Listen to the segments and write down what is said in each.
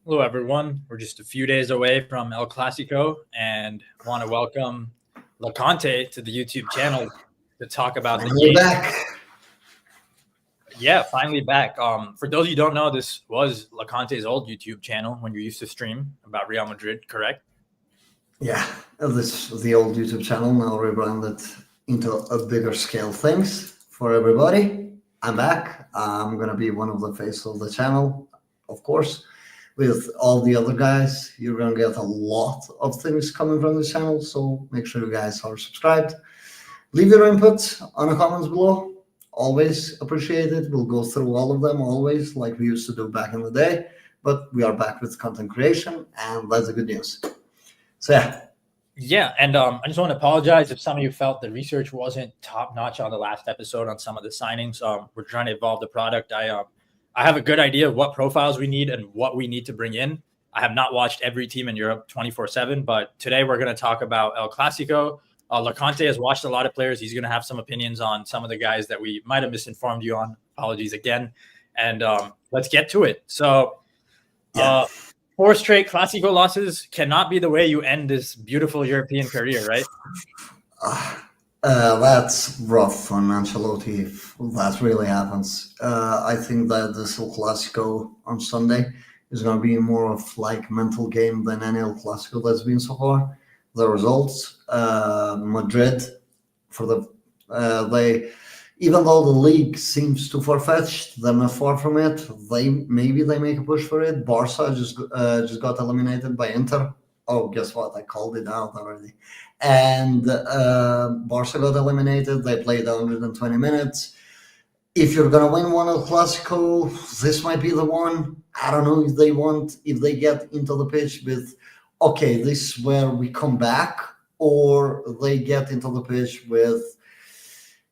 Hello, everyone. We're just a few days away from El Clasico and want to welcome Loconte to the YouTube channel to talk about the Finally game. back. Yeah, finally back. For those of you who don't know, this was Loconte's old YouTube channel when you used to stream about Real Madrid, correct? Yeah, this is the old YouTube channel now rebranded into a bigger scale things for everybody. I'm back. I'm gonna be one of the faces of the channel, of course. With all the other guys, you're gonna get a lot of things coming from the channel. So make sure you guys are subscribed. Leave your input on the comments below. Always appreciate it. We'll go through all of them always, like we used to do back in the day. But we are back with content creation, and that's the good news. So Yeah, and I just want to apologize if some of you felt the research wasn't top notch on the last episode on some of the signings. We're trying to evolve the product. I have a good idea of what profiles we need and what we need to bring in. I have not watched every team in Europe 24/7, but today we're going to talk about El Clasico. Loconte has watched a lot of players. He's going to have some opinions on some of the guys that we might have misinformed you on. Apologies again. And let's get to it. So, four straight Clasico losses cannot be the way you end this beautiful European career, right? That's rough on Ancelotti if that really happens. I think that this El Clasico on Sunday is going to be more of like mental game than any El Clasico that's been so far. The results, Madrid, for the even though the league seems too far-fetched, they're not far from it. Maybe they make a push for it. Barca just got eliminated by Inter. Oh, guess what? I called it out already. And Barca got eliminated. They played 120 minutes. If you're gonna win one El Clasico, this might be the one. I don't know if they get into the pitch with, okay, this is where we come back, or they get into the pitch with,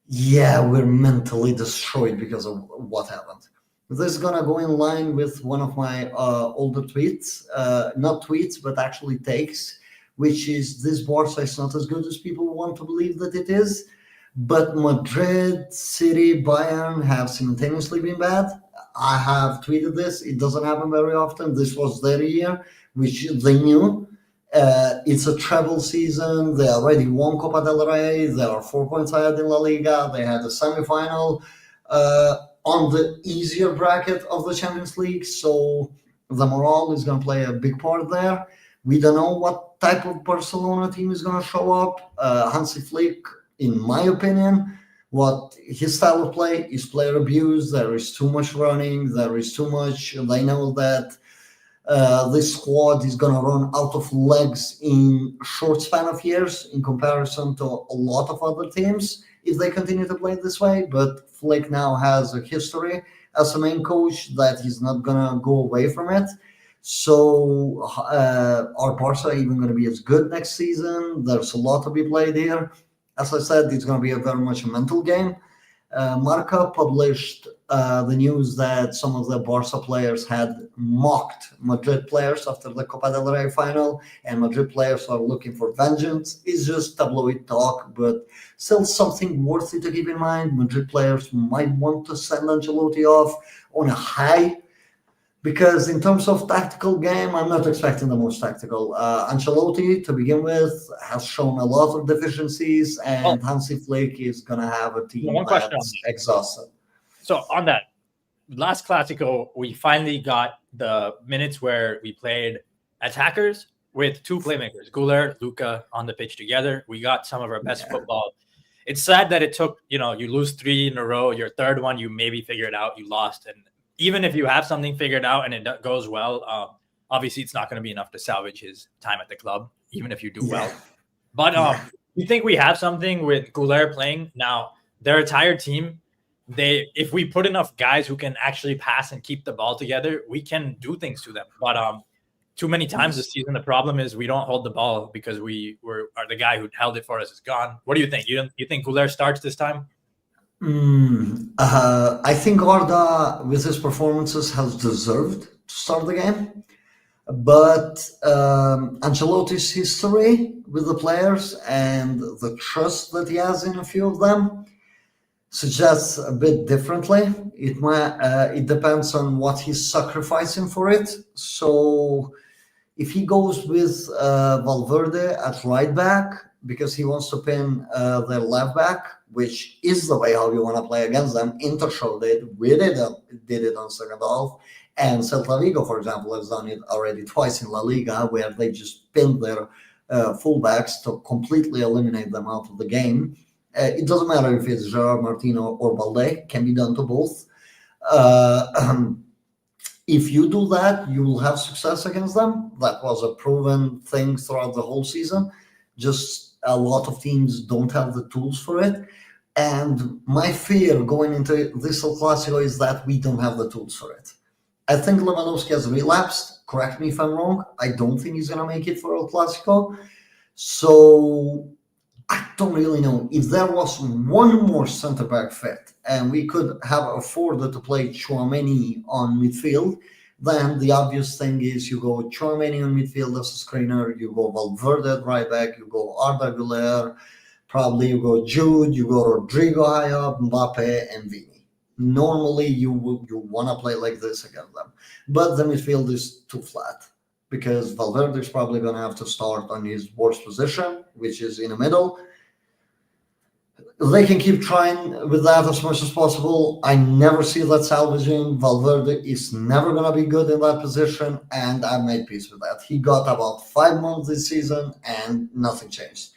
yeah, we're mentally destroyed because of what happened. This is gonna go in line with one of my older tweets, not tweets, but actually takes, which is this Barca is not as good as people want to believe that it is. But Madrid, City, Bayern have simultaneously been bad. I have tweeted this. It doesn't happen very often. This was their year, which they knew. It's a treble season. They already won Copa del Rey. They are 4 points ahead in La Liga. They had a semi-final on the easier bracket of the Champions League. So the morale is going to play a big part there. We don't know what type of Barcelona team is going to show up. Hansi Flick, in my opinion, what his style of play is player abuse. There is too much running. There is too much. They know that this squad is going to run out of legs in a short span of years in comparison to a lot of other teams if they continue to play this way. But Flick now has a history as a main coach that he's not going to go away from it. So are Barca even going to be as good next season? There's a lot to be played here. As I said, it's going to be very much a mental game. Marca published the news that some of the Barca players had mocked Madrid players after the Copa del Rey final, and Madrid players are looking for vengeance. It's just tabloid talk, but still something worthy to keep in mind. Madrid players might want to send Ancelotti off on a high, because in terms of tactical game, I'm not expecting the most tactical. Ancelotti, to begin with, has shown a lot of deficiencies, and Hansi Flick is going to have a team that's exhausted. So on that, last Clasico, we finally got the minutes where we played attackers with two playmakers, Güler, Luka, on the pitch together. We got some of our best football. It's sad that it took, you lose 3 in a row. Your third one, you maybe figure it out, you lost. And even if you have something figured out and it goes well, obviously it's not going to be enough to salvage his time at the club, even if you do well. But you think we have something with Güler playing? Now, their entire team, if we put enough guys who can actually pass and keep the ball together, we can do things to them. But too many times this season, the problem is we don't hold the ball because the guy who held it for us is gone. What do you think? You think Güler starts this time? I think Arda, with his performances, has deserved to start the game. But Ancelotti's history with the players and the trust that he has in a few of them suggests a bit differently. It depends on what he's sacrificing for it. So if he goes with Valverde at right back because he wants to pin their left back, which is the way how you want to play against them. Inter showed it. We did it on second half. And Celta Vigo, for example, has done it already twice in La Liga, where they just pinned their fullbacks to completely eliminate them out of the game. It doesn't matter if it's Gerard Martino or Balde, can be done to both. If you do that, you will have success against them. That was a proven thing throughout the whole season. Just a lot of teams don't have the tools for it. And my fear going into this El Clasico is that we don't have the tools for it. I think Lewandowski has relapsed. Correct me if I'm wrong. I don't think he's going to make it for El Clasico. So I don't really know. If there was one more centre-back fit and we could have afforded to play Tchouaméni on midfield, then the obvious thing is you go Tchouaméni on midfield as a screener, you go Valverde at right back, you go Arda Güler, probably you go Jude, you go Rodrigo high up, Mbappe, and Vini. Normally you want to play like this against them. But the midfield is too flat, because Valverde is probably going to have to start on his worst position, which is in the middle. They can keep trying with that as much as possible. I never see that salvaging. Valverde is never going to be good in that position, and I made peace with that. He got about 5 months this season, and nothing changed.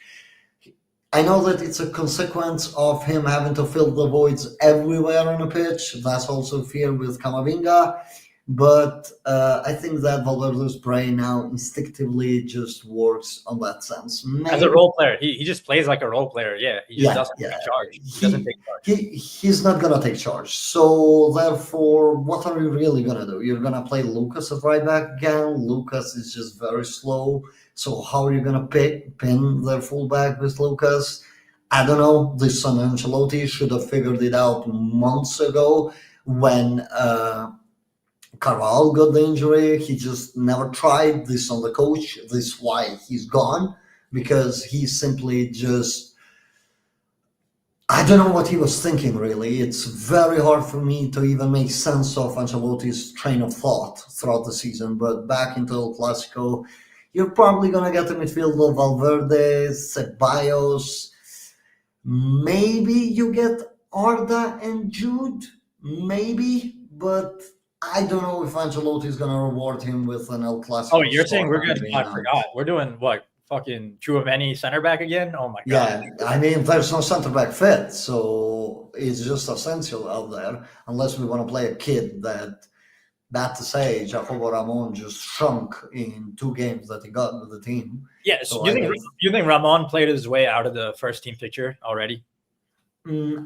I know that it's a consequence of him having to fill the voids everywhere on the pitch. That's also fear with Camavinga. But I think that Valverde's brain now instinctively just works on that sense. Maybe. As a role player, he just plays like a role player. Yeah, he just doesn't take charge. He doesn't take charge. He's not going to take charge. So therefore, what are you really going to do? You're going to play Lucas at right back again. Lucas is just very slow. So how are you going to pin their fullback with Lucas? I don't know. This son Ancelotti should have figured it out months ago when Carvalho got the injury. He just never tried this on the coach. This is why he's gone, because he simply just, I don't know what he was thinking, really. It's very hard for me to even make sense of Ancelotti's train of thought throughout the season. But back into El Clasico, you're probably going to get the midfield of Valverde, Ceballos. Maybe you get Arda and Jude. Maybe, but I don't know if Ancelotti is going to reward him with an El Clasico. Oh, you're saying we're going to, I forgot. We're doing what? Fucking Tchouaméni center back again? Oh my God. Yeah, I mean, there's no center back fit, so it's just essential out there, unless we want to play a kid that, bad to say, Jacobo Ramon just shrunk in 2 games that he got with the team. Yes. So you think Ramon played his way out of the first team picture already?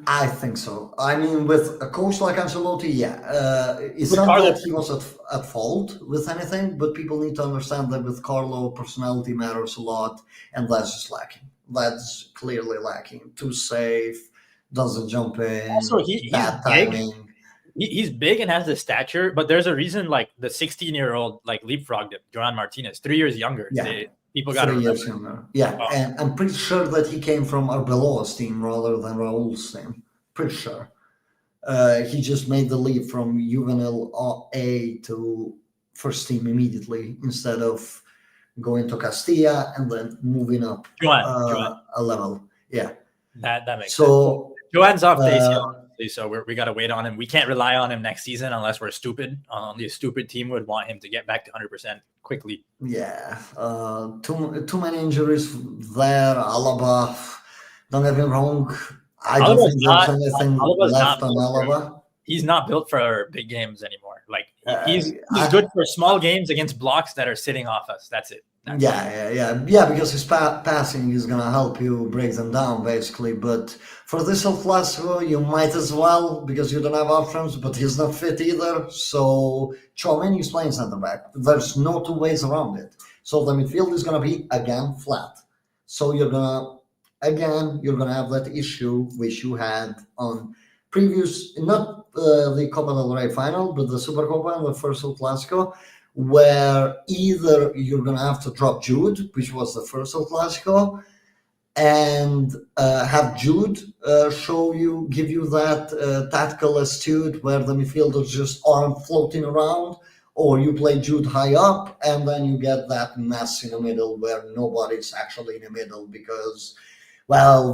I think so. I mean, with a coach like Ancelotti, yeah. It's not that he was at fault with anything, but people need to understand that with Carlo, personality matters a lot, and that's just lacking. That's clearly lacking. Too safe, doesn't jump in, also, bad timing. He's big and has the stature, but there's a reason like the 16-year-old like leapfrogged him, Joan Martinez, 3 years younger. Yeah. People got 3 years younger. Yeah, and I'm pretty sure that he came from Arbeloa's team rather than Raul's team. Pretty sure. He just made the leap from juvenile A to first team immediately instead of going to Castilla and then moving up a level. Yeah. That makes sense. Joan's off days, so we got to wait on him. We can't rely on him next season unless we're stupid. Only a stupid team would want him to get back to 100% quickly. Yeah, too many injuries there. Alaba, don't get me wrong. I don't think there's anything left on Alaba. He's not built for big games anymore. Like he's good for small games against blocks that are sitting off us. That's it. Yeah. Because his passing is gonna help you break them down, basically. But for this El Clasico, you might as well, because you don't have options. But he's not fit either. So Tchouaméni is playing center back. There's no 2 ways around it. So the midfield is gonna be again flat. So you're gonna have that issue which you had on previous, not the Copa del Rey final, but the Supercopa and the first El Clasico, where either you're going to have to drop Jude, which was the first El Clasico, and have Jude give you that tactical astute where the midfielders just aren't floating around, or you play Jude high up and then you get that mess in the middle where nobody's actually in the middle because, well,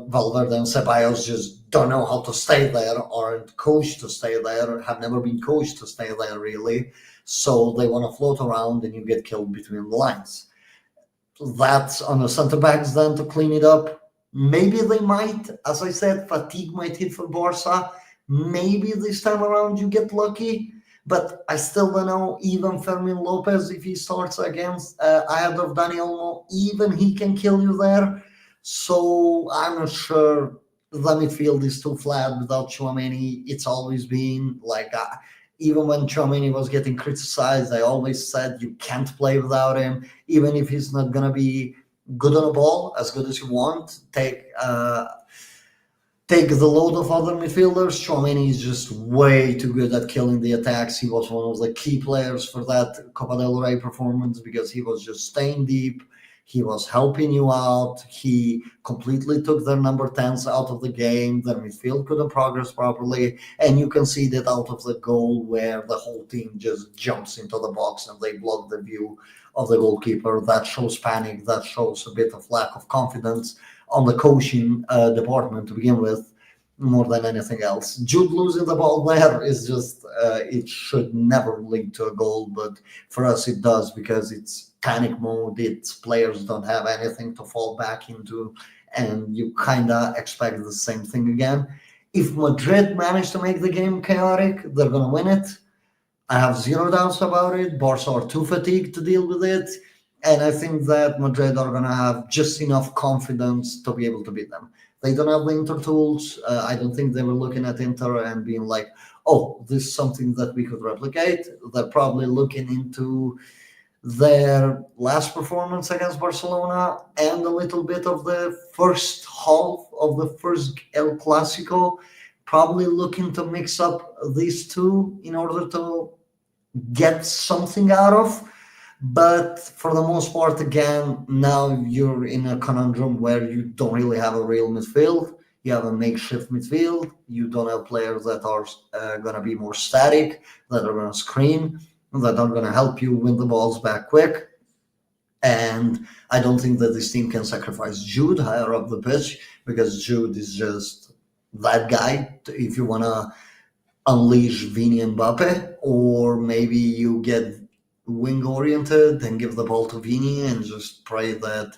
Valverde and Ceballos just don't know how to stay there, aren't coached to stay there, have never been coached to stay there really. So they want to float around and you get killed between the lines. That's on the center backs then to clean it up. Maybe they might, as I said, fatigue might hit for Barca. Maybe this time around you get lucky, but I still don't know. Even Fermin Lopez, if he starts against ahead of Dani Olmo, even he can kill you there. So I'm not sure. The midfield is too flat without Chouameni. It's always been like even when Chouameni was getting criticized, I always said you can't play without him, even if he's not gonna be good on the ball, as good as you want. Take the load of other midfielders. Chouameni is just way too good at killing the attacks. He was one of the key players for that Copa del Rey performance because he was just staying deep. He was helping you out. He completely took their number 10s out of the game. Their midfield couldn't progress properly. And you can see that out of the goal where the whole team just jumps into the box and they block the view of the goalkeeper. That shows panic. That shows a bit of lack of confidence on the coaching department to begin with, more than anything else. Jude losing the ball there is just, it should never lead to a goal, but for us it does because it's panic mode. Its players don't have anything to fall back into, and you kind of expect the same thing again. If Madrid manage to make the game chaotic, they're going to win it. I have zero doubts about it. Barca are too fatigued to deal with it. And I think that Madrid are going to have just enough confidence to be able to beat them. They don't have the Inter tools. I don't think they were looking at Inter and being like, oh, this is something that we could replicate. They're probably looking into their last performance against Barcelona and a little bit of the first half of the first El Clasico, probably looking to mix up these two in order to get something out of. But for the most part, again, now you're in a conundrum where you don't really have a real midfield. You have a makeshift midfield. You don't have players that are going to be more static, that are going to screen, that are going to help you win the balls back quick. And I don't think that this team can sacrifice Jude higher up the pitch because Jude is just that guy. If you want to unleash Vini and Mbappe, or maybe you get wing oriented and give the ball to Vini and just pray that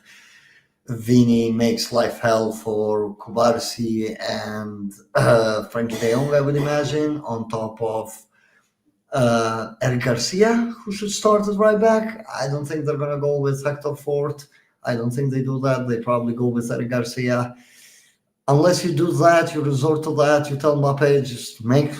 Vini makes life hell for Kubarsi and Frankie de Jong, I would imagine, on top of Eric Garcia, who should start at right back. I don't think they're going to go with Hector Fort. I don't think they do that. They probably go with Eric Garcia. Unless you do that, you resort to that, you tell Mbappe, just make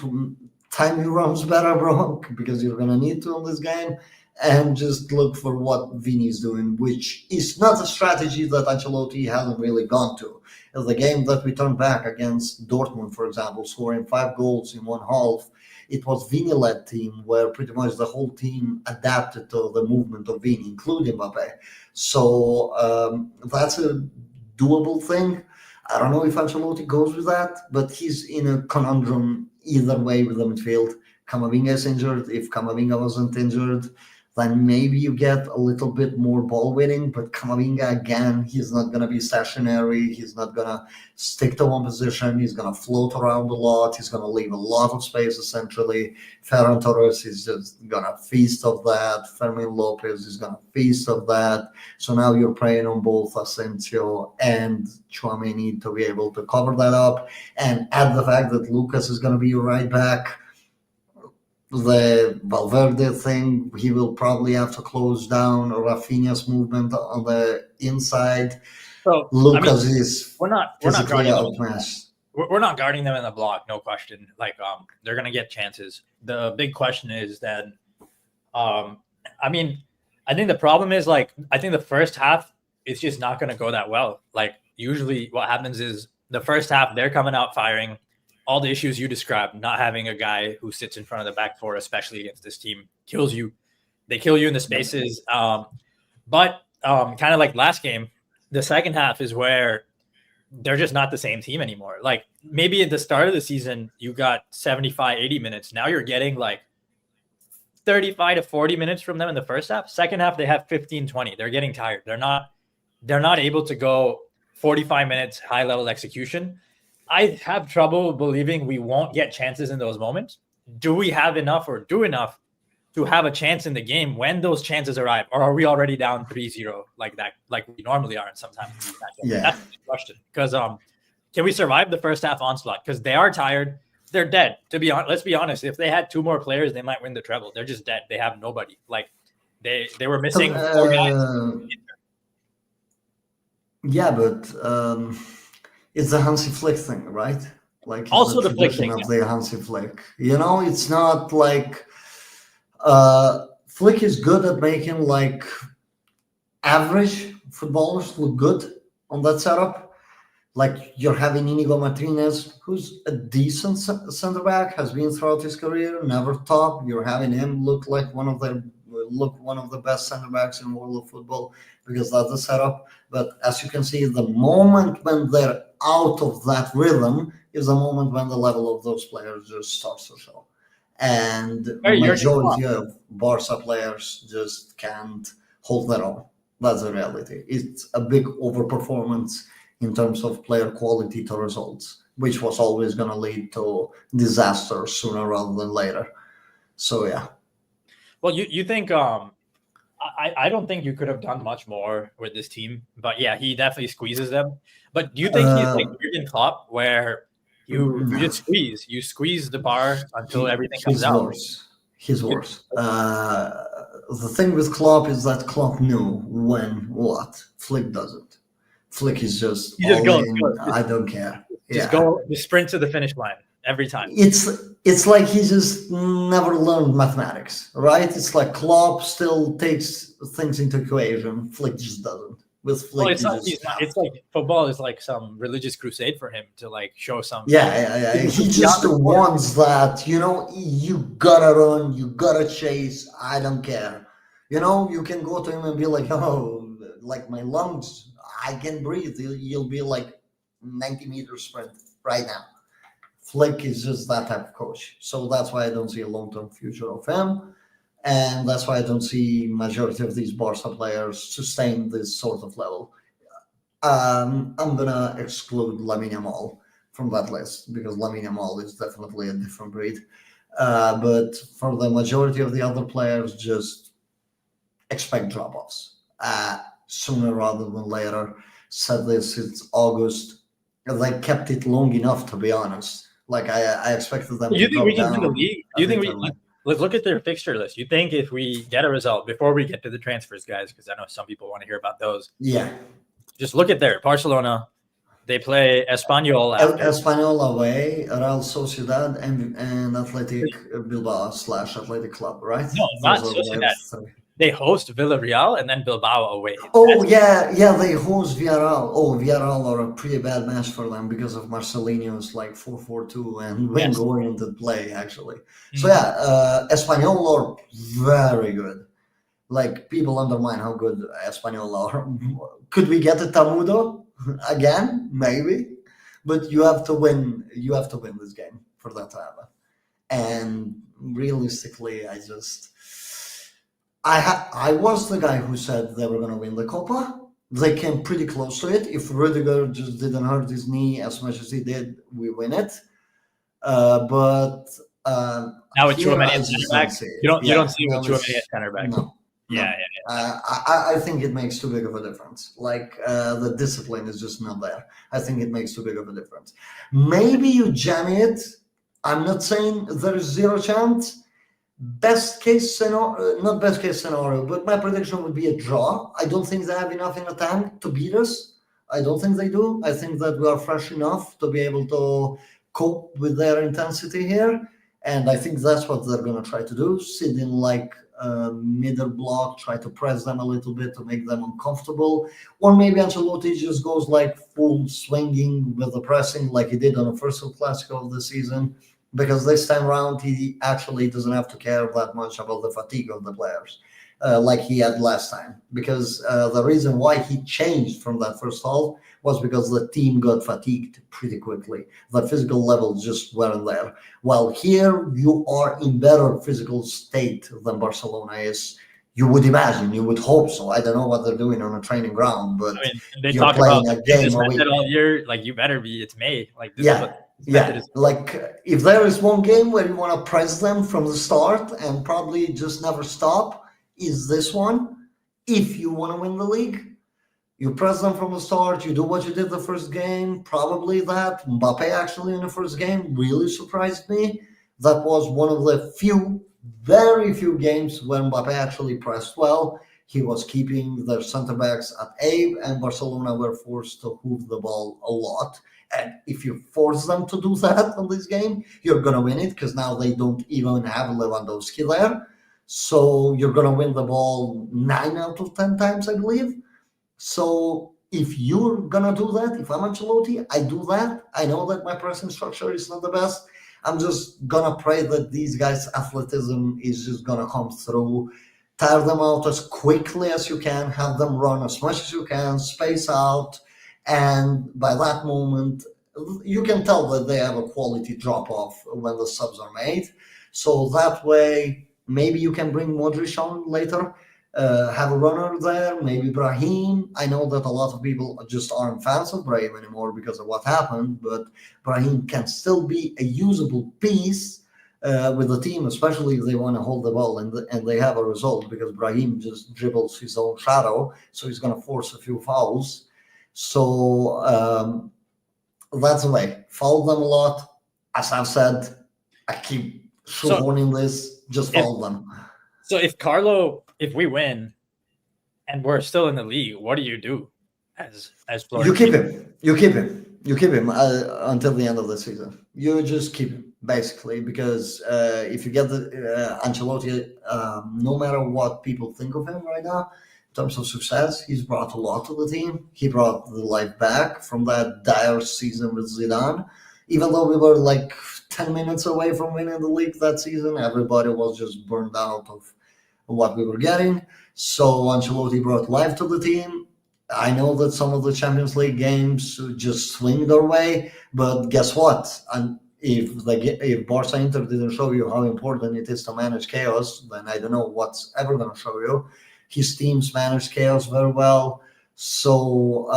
time your runs better, bro, because you're going to need to in this game, and just look for what Vini's doing, which is not a strategy that Ancelotti hasn't really gone to. In the game that we turned back against Dortmund, for example, scoring 5 goals in one half, it was Vini-led team where pretty much the whole team adapted to the movement of Vini, including Mbappe. So that's a doable thing. I don't know if Ancelotti goes with that, but he's in a conundrum either way with the midfield. Camavinga is injured. If Camavinga wasn't injured, then maybe you get a little bit more ball winning. But Camavinga, again, he's not going to be stationary. He's not going to stick to one position. He's going to float around a lot. He's going to leave a lot of space, essentially. Ferran Torres is just going to feast of that. Fermin Lopez is going to feast of that. So now you're preying on both Asensio and Chouameni to be able to cover that up. And add the fact that Lucas is going to be your right back. The Valverde thing, he will probably have to close down Rafinha's movement on the inside. So Lucas is we're not physically guarding outmatched. we're not guarding them in the block, no question. Like they're gonna get chances. The big question is that I think the problem is I think the first half is just not gonna go that well. Like usually what happens is the first half they're coming out firing. All the issues you described, not having a guy who sits in front of the back four, especially against this team, kills you. They kill you in the spaces. But kind of like last game, the second half is where they're just not the same team anymore. Like maybe at the start of the season, you got 75, 80 minutes. Now you're getting like 35 to 40 minutes from them in the first half. Second half, they have 15, 20. They're getting tired. They're not able to go 45 minutes high level execution. I have trouble believing we won't get chances in those moments. Do we have enough or do enough to have a chance in the game when those chances arrive? Or are we already down 3-0 like that, like we normally are? And sometimes that's the question. Because can we survive the first half onslaught? Because they are tired. They're dead. To be honest, let's be honest. If they had two more players, they might win the treble. They're just dead. They have nobody. Like they were missing 4 guys. Yeah, but it's a Hansi Flick thing, right? Like it's Also the the Flick tradition thing, of the Hansi Flick. You know, it's not like Flick is good at making like average footballers look good on that setup. Like you're having Inigo Martinez, who's a decent center back, has been throughout his career, never top. You're having him look one of the best center backs in the world of football because that's the setup. But as you can see, the moment when they're out of that rhythm is the moment when the level of those players just starts to show. And majority of Barca players just can't hold their own. That's the reality. It's a big overperformance in terms of player quality to results, which was always going to lead to disaster sooner rather than later. So, yeah. Well, you think I don't think you could have done much more with this team, but yeah, he definitely squeezes them. But do you think he's like Jurgen Klopp, where you just squeeze the bar until everything comes out? He's worse. The thing with Klopp is that Klopp knew when what Flick doesn't. Flick is just all in. I don't care. Just sprint to the finish line every time. It's like he just never learned mathematics, right? It's like Klopp still takes things into equation. Flick just doesn't. With Flick, it's like football is like some religious crusade for him to like show some. Yeah. He just wants that. You gotta run, you gotta chase. I don't care. You can go to him and be like, oh, like my lungs, I can breathe. You'll be like 90-meter sprint right now. Flick is just that type of coach. So that's why I don't see a long-term future of him. And that's why I don't see majority of these Barca players sustain this sort of level. I'm going to exclude Lamine Yamal from that list because Lamine Yamal is definitely a different breed. But for the majority of the other players, just expect drop-offs sooner rather than later. Said this since August. They kept it long enough, to be honest. Like I expected them. You think we can win the league? Do you think let's look at their fixture list? You think if we get a result before we get to the transfers, guys, because I know some people want to hear about those. Yeah. Just look at their Barcelona. They play Espanyol. Espanyol away, Real Sociedad, and Athletic Bilbao / Athletic Club, right? No, not Sociedad. They host Villarreal and then Bilbao away. Oh, yeah, they host Villarreal. Oh, Villarreal are a pretty bad match for them because of Marcelinho's like 4-4-2 and when going into play, actually. Mm-hmm. So, yeah, Espanyol are very good. Like, people undermine how good Espanyol are. Could we get a Tamudo again? Maybe. But you have to win. You have to win this game for that to happen. And realistically, I was the guy who said they were going to win the Copa. They came pretty close to it. If Rudiger just didn't hurt his knee as much as he did, we win it. But now with Tchouaméni at center back, you don't see with Tchouaméni at center back. No. Yeah. I think it makes too big of a difference. Like the discipline is just not there. I think it makes too big of a difference. Maybe you jam it. I'm not saying there is zero chance. Best case scenario, not best case scenario, but my prediction would be a draw. I don't think they have enough in the tank to beat us. I don't think they do. I think that we are fresh enough to be able to cope with their intensity here. And I think that's what they're going to try to do. Sit in like a middle block, try to press them a little bit to make them uncomfortable. Or maybe Ancelotti just goes like full swinging with the pressing like he did on the first Clasico of the season. Because this time around, he actually doesn't have to care that much about the fatigue of the players. like he had last time. Because the reason why he changed from that first half was because the team got fatigued pretty quickly. The physical levels just weren't there. While here you are in better physical state than Barcelona is. You would imagine, you would hope so. I don't know what they're doing on a training ground, but I mean, they you're talk about playing a like, game this a week. method all year. Like you better be. It's May. Like this is Yeah, what this method yeah. is. Like if there is one game where you want to press them from the start and probably just never stop, is this one. If you want to win the league, you press them from the start. You do what you did the first game. Probably that. Mbappe actually in the first game really surprised me. That was one of the very few games where Mbappe actually pressed well. He was keeping their center backs at A, and Barcelona were forced to hoof the ball a lot. And if you force them to do that on this game, you're going to win it because now they don't even have Lewandowski there. So you're going to win the ball 9 out of 10 times, I believe. So if you're going to do that, if I'm Ancelotti, I do that. I know that my pressing structure is not the best. I'm just going to pray that these guys' athleticism is just going to come through. Tire them out as quickly as you can, have them run as much as you can, space out. And by that moment, you can tell that they have a quality drop-off when the subs are made. So that way, maybe you can bring Modric on later, have a runner there, maybe Brahim. I know that a lot of people just aren't fans of Brahim anymore because of what happened, but Brahim can still be a usable piece with the team, especially if they want to hold the ball and they have a result, because Brahim just dribbles his own shadow, so he's going to force a few fouls. So that's the way. Foul them a lot. As I've said, I keep shoehorning this, just foul them. So if we win and we're still in the league, what do you do as Florida? You keep him until the end of the season. You just keep him, basically, because if you get the Ancelotti, no matter what people think of him right now, in terms of success, he's brought a lot to the team. He brought the life back from that dire season with Zidane. Even though we were like 10 minutes away from winning the league that season, everybody was just burned out of what we were getting. So Ancelotti brought life to the team. I know that some of the Champions League games just swing their way, but guess what? And if Barca Inter didn't show you how important it is to manage chaos, then I don't know what's ever going to show you. His teams manage chaos very well. So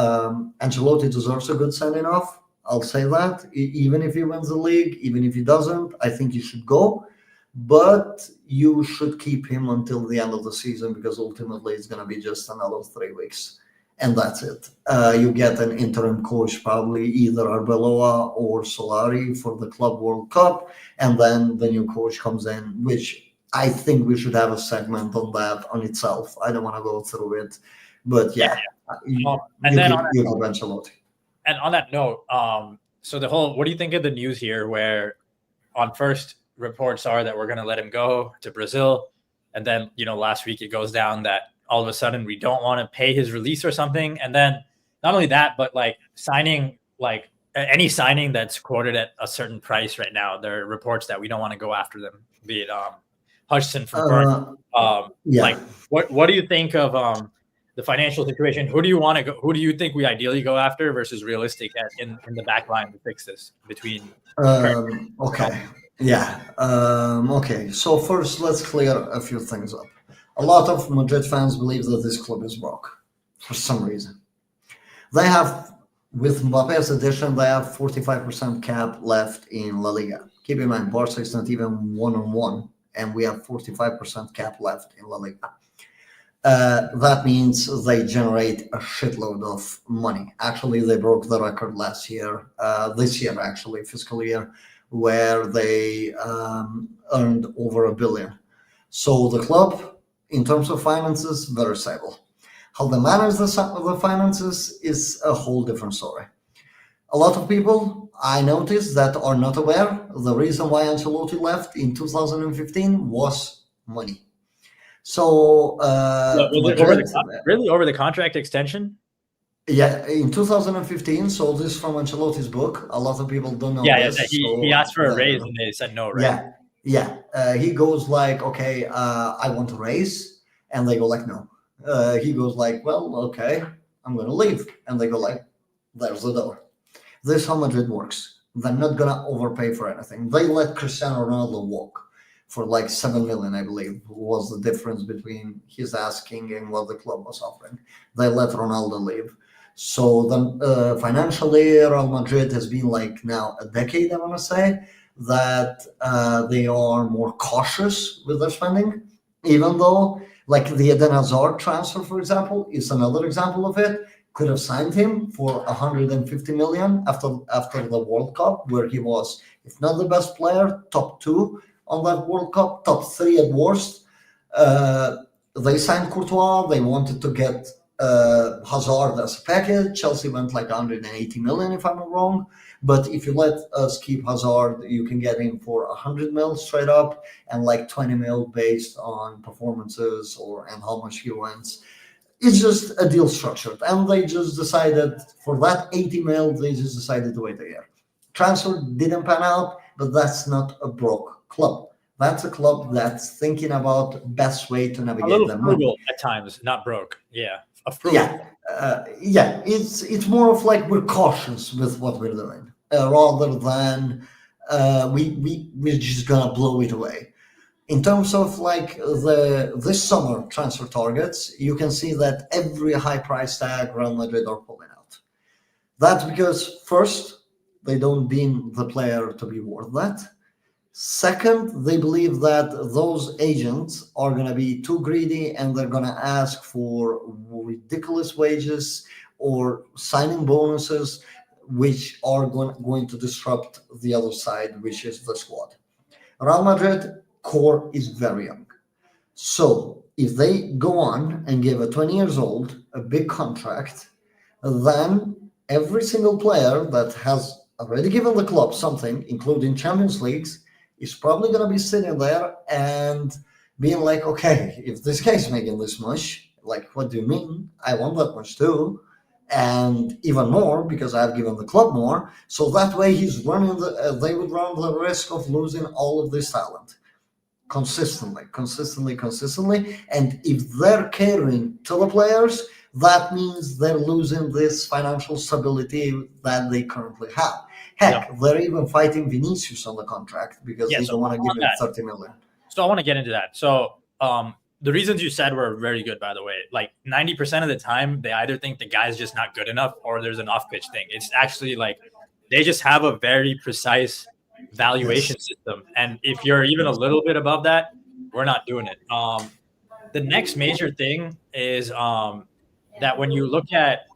Ancelotti deserves a good sending off. I'll say that. Even if he wins the league, even if he doesn't, I think he should go. But you should keep him until the end of the season, because ultimately it's going to be just another 3 weeks. And that's it. You get an interim coach, probably either Arbeloa or Solari for the Club World Cup. And then the new coach comes in, which I think we should have a segment on that on itself. I don't want to go through it. But yeah. You keep Ancelotti. And on that note, so what do you think of the news here where on first reports are that we're going to let him go to Brazil. And then, last week it goes down that all of a sudden we don't want to pay his release or something. And then not only that, but signing, any signing that's quoted at a certain price right now, there are reports that we don't want to go after them, be it Hudson from Burnley. What do you think of the financial situation? Who do you want to go? Who do you think we ideally go after versus realistic in the back line to fix this between? Okay. Yeah. Okay. So first, let's clear a few things up. A lot of Madrid fans believe that this club is broke for some reason. They have, with Mbappe's addition, they have 45% cap left in La Liga. Keep in mind, Barca is not even 1-on-1, and we have 45% cap left in La Liga. That means they generate a shitload of money. Actually, they broke the record this year, fiscal year, where they earned over $1 billion. So the club, in terms of finances, very stable. How they manage the finances is a whole different story. A lot of people I noticed that are not aware, the reason why Ancelotti left in 2015 was money. So over the contract extension? Yeah, in 2015. So this is from Ancelotti's book. A lot of people don't know this. He asked for a raise and they said no, right? Yeah. He goes like, okay, I want a raise. And they go like, no. He goes like, well, okay, I'm going to leave. And they go like, there's the door. This is how Madrid works. They're not going to overpay for anything. They let Cristiano Ronaldo walk for like 7 million, I believe, was the difference between his asking and what the club was offering. They let Ronaldo leave. So then financially, Real Madrid has been like now a decade, I want to say, that they are more cautious with their spending, even though like the Eden Hazard transfer, for example, is another example of it. Could have signed him for 150 million after the World Cup, where he was, if not the best player, top 2 on that World Cup, top 3 at worst. They signed Courtois. They wanted to get Hazard as a package. Chelsea went like 180 million, if I'm not wrong. But if you let us keep Hazard, you can get him for 100 mil straight up and like 20 mil based on performances and how much he wins. It's just a deal structured. And they just decided for that 80 mil, they just decided to wait a year. Transfer didn't pan out, but that's not a broke club. That's a club that's thinking about best way to navigate a little them. frugal at times, not broke. Yeah, a frugal. Yeah. It's more of like we're cautious with what we're doing, rather than we're just gonna blow it away. In terms of like this summer transfer targets, you can see that every high price tag Real Madrid are pulling out. That's because first, they don't deem the player to be worth that. Second, they believe that those agents are going to be too greedy and they're going to ask for ridiculous wages or signing bonuses, which are going to disrupt the other side, which is the squad. Real Madrid core is very young. So if they go on and give a 20 years old a big contract, then every single player that has already given the club something, including Champions Leagues, is probably going to be sitting there and being like, okay, if this guy's making this much, like, what do you mean? I want that much too. And even more because I've given the club more. So that way he's running they would run the risk of losing all of this talent consistently. And if they're catering to the players, that means they're losing this financial stability that they currently have. Heck, they're even fighting Vinicius on the contract because they don't want to give him 30 million. So I want to get into that. So the reasons you said were very good, by the way. Like 90% of the time, they either think the guy's just not good enough or there's an off-pitch thing. It's actually like they just have a very precise valuation system. And if you're even a little bit above that, we're not doing it. The next major thing is that when you look at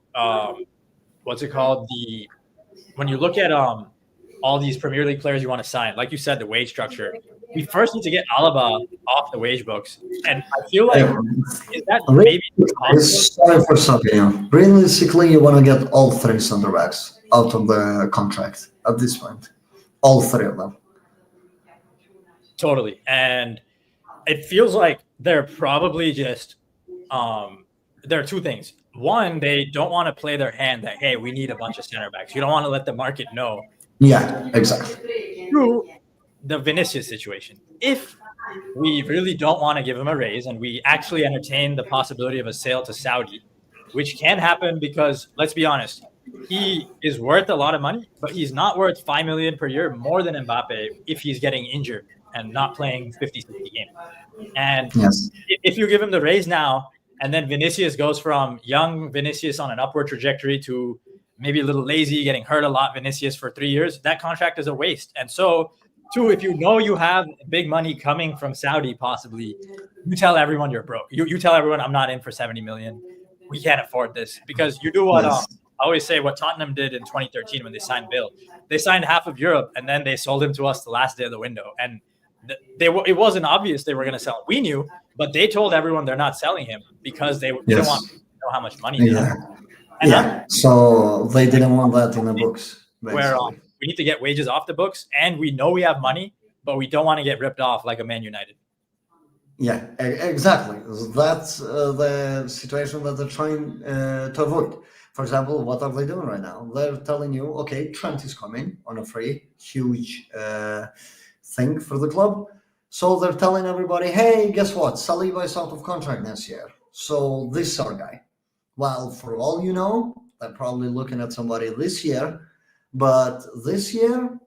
when you look at all these Premier League players you want to sign, like you said, the wage structure, we first need to get Alaba off the wage books. And I feel like is that maybe possible? Sorry for stopping you. Realistically, you want to get all 3 center backs out of the contract at this point. All 3 of them. Totally. And it feels like they're probably just there are 2 things. One, they don't want to play their hand that, hey, we need a bunch of center backs. You don't want to let the market know. Yeah, exactly. 2, the Vinicius situation. If we really don't want to give him a raise and we actually entertain the possibility of a sale to Saudi, which can happen because, let's be honest, he is worth a lot of money, but he's not worth 5 million per year more than Mbappe if he's getting injured and not playing 50, 60 games. And if you give him the raise now, and then Vinicius goes from young Vinicius on an upward trajectory to maybe a little lazy, getting hurt a lot, Vinicius for 3 years, that contract is a waste. And so, 2, if you know you have big money coming from Saudi, possibly, you tell everyone you're broke. You tell everyone, I'm not in for 70 million. We can't afford this. Because you do what I always say, what Tottenham did in 2013 when they signed Bill. They signed half of Europe, and then they sold him to us the last day of the window. And it wasn't obvious they were going to sell him. We knew, but they told everyone they're not selling him because they didn't want to know how much money they have. So they didn't want that in the books. Where we need to get wages off the books, and we know we have money, but we don't want to get ripped off like a Man United. Yeah, exactly. That's the situation that they're trying to avoid. For example, what are they doing right now? They're telling you, okay, Trent is coming on a free, huge thing for the club. So they're telling everybody, hey, guess what? Saliba is out of contract next year. So this is our guy. Well, for all you know, they're probably looking at somebody this year. But this year,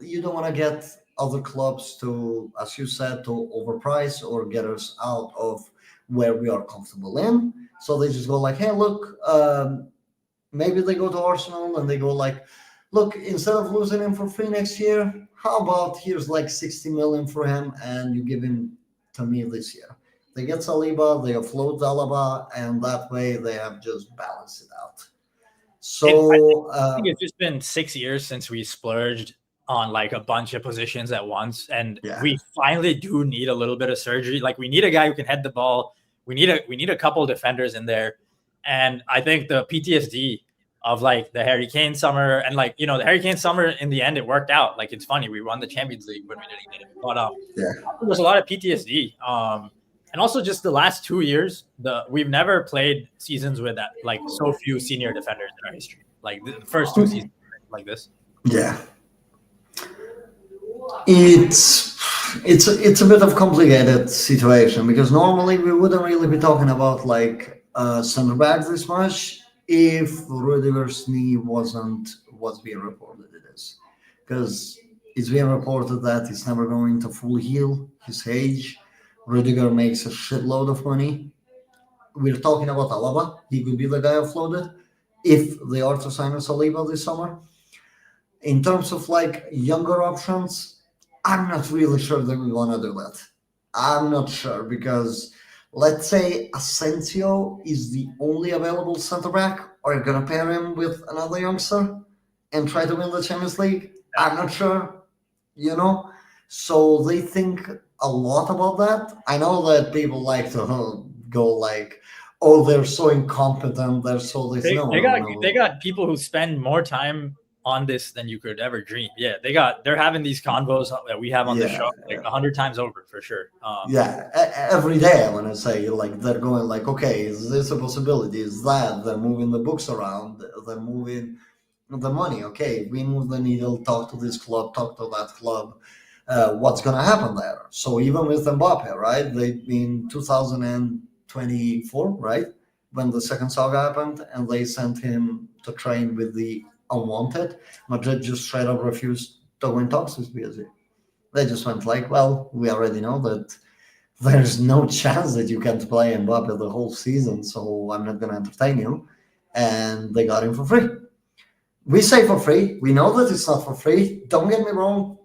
you don't want to get other clubs to, as you said, to overprice or get us out of where we are comfortable in. So they just go like, hey, look, maybe they go to Arsenal and they go like, look, instead of losing him for free next year, how about here's like 60 million for him and you give him to me this year. They get Saliba, they offload Alaba, and that way they have just balanced it out. So I think it's just been 6 years since we splurged on like a bunch of positions at once, and yeah, we finally do need a little bit of surgery. Like we need a guy who can head the ball. We need a couple of defenders in there, and I think the PTSD of like the Harry Kane summer and like the Harry Kane summer in the end it worked out. Like it's funny, we won the Champions League when we didn't get it, but yeah. there's a lot of PTSD. And also just the last 2 years, we've never played seasons with that like so few senior defenders in our history. Like the first two seasons like this. Yeah. It's a bit of a complicated situation because normally we wouldn't really be talking about like center backs this much if Rudiger's knee wasn't what's being reported it is. Because it's being reported that he's never going to full heal his age. Rudiger makes a shitload of money. We're talking about Alaba. He could be the guy offloaded if they are to sign a Saliba this summer. In terms of like younger options, I'm not really sure that we want to do that. I'm not sure because let's say Asensio is the only available center back. Are you going to pair him with another youngster and try to win the Champions League? I'm not sure, So they think a lot about that. I know that people like to go like, oh, they're so incompetent. They're so this. They got people who spend more time on this than you could ever dream. Yeah, they're having these convos that we have on the show like 100 times over for sure. Every day I want to say like they're going like, okay, is this a possibility? Is that they're moving the books around? They're moving the money. Okay, we move the needle. Talk to this club. Talk to that club. What's going to happen there? So even with Mbappe, right? In 2024, right, when the second saga happened, and they sent him to train with the unwanted, Madrid just straight up refused to win talks with PSG. They just went like, well, we already know that there's no chance that you can't play Mbappe the whole season, so I'm not going to entertain you. And they got him for free. We say for free. We know that it's not for free. Don't get me wrong.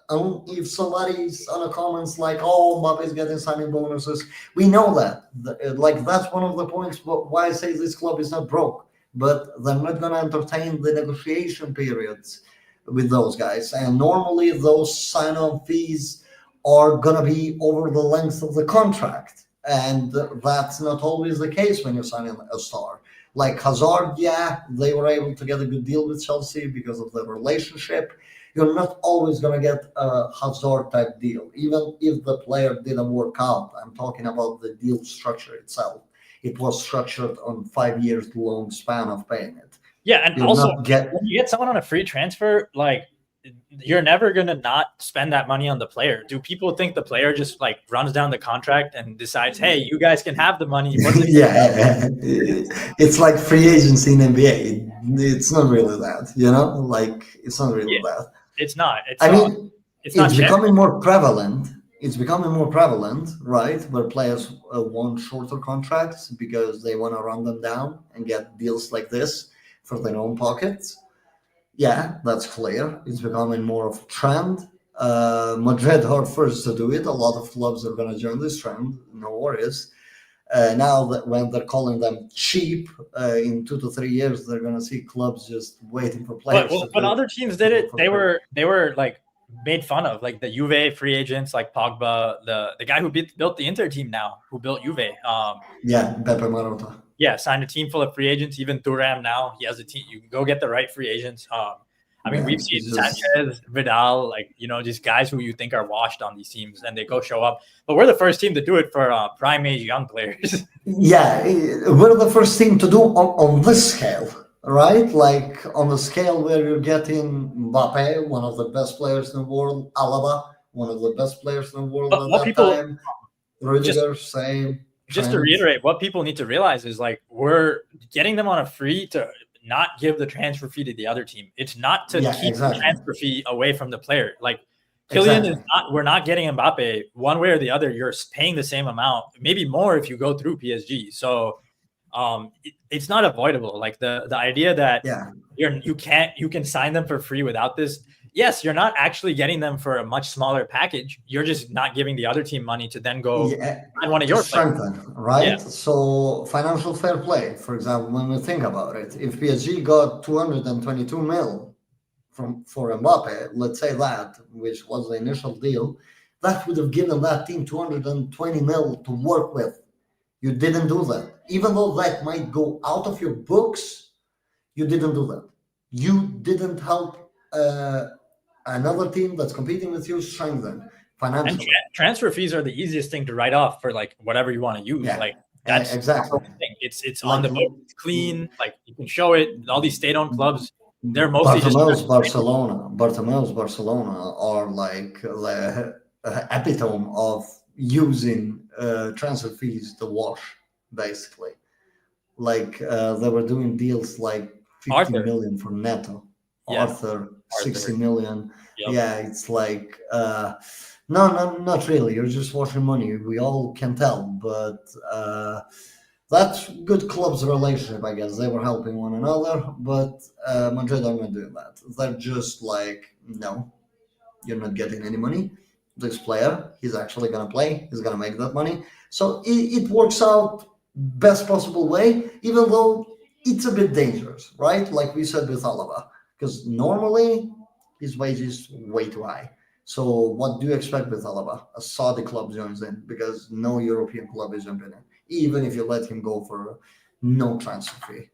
If somebody's on the comments like, oh, Mbappe's getting signing bonuses, we know that. Like, that's one of the points why I say this club is not broke. But they're not going to entertain the negotiation periods with those guys. And normally those sign-on fees are going to be over the length of the contract. And that's not always the case when you're signing a star. Like Hazard, they were able to get a good deal with Chelsea because of the relationship. You're not always going to get a Hazard type deal, even if the player didn't work out. I'm talking about the deal structure itself. It was structured on 5 years long span of paying it. Yeah, and also when you get someone on a free transfer, like you're never gonna not spend that money on the player. Do people think the player just like runs down the contract and decides, hey, you guys can have the money? It's like free agency in NBA. It's not really that, like it's not really that. It's not. It's becoming more prevalent. It's becoming more prevalent, right? Where players want shorter contracts because they want to run them down and get deals like this for their own pockets. Yeah, that's clear. It's becoming more of a trend. Madrid are first to do it. A lot of clubs are going to join this trend. No worries. Now that when they're calling them cheap, in 2 to 3 years, they're going to see clubs just waiting for players. But other teams did it. They were like made fun of, like the Juve free agents, like Pogba, the guy who built the Inter team now, who built Juve. Pepe Marotta. Yeah, signed a team full of free agents. Even Thuram now, he has a team. You can go get the right free agents. We've seen Sanchez, Vidal, just guys who you think are washed on these teams, and they go show up. But we're the first team to do it for prime age young players. Yeah, we're the first team to do on this scale, right? Like on the scale where you're getting Mbappe, one of the best players in the world, Alaba, one of the best players in the world But at what that people time. Rudiger, same. just to Trent. reiterate, what people need to realize is like we're getting them on a free to not give the transfer fee to the other team. It's not to keep the transfer fee away from the player. Like Kylian is not. We're not getting Mbappe one way or the other. You're paying the same amount, maybe more if you go through PSG. So it's not avoidable. Like the idea that you can sign them for free without this. Yes, you're not actually getting them for a much smaller package. You're just not giving the other team money to then go find one of your strengthen, right? So financial fair play, for example, when we think about it, if PSG got 222 mil for Mbappe, let's say that, which was the initial deal, that would have given that team 220 mil to work with. You didn't do that. Even though that might go out of your books, you didn't do that. You didn't help another team that's competing with you strengthen financially. And transfer fees are the easiest thing to write off for like whatever you want to use. Like that's exactly. It's like, on the book, it's clean. Like you can show it. All these state-owned clubs, they're mostly Bartomeus Barcelona are like the epitome of using transfer fees to wash, basically. Like they were doing deals like 50 million for Neto. Arthur, 60 million. Yep. Yeah, it's like no, not really. You're just washing money. We all can tell, but that's good club's relationship, I guess. They were helping one another, but Madrid are not doing that. They're just like, no, you're not getting any money. This player, he's actually gonna play. He's gonna make that money. So it works out best possible way, even though it's a bit dangerous, right? Like we said with Alaba. Because normally his wage is way too high. So what do you expect with Alaba? A Saudi club joins in because no European club is jumping in. Even if you let him go for no transfer fee,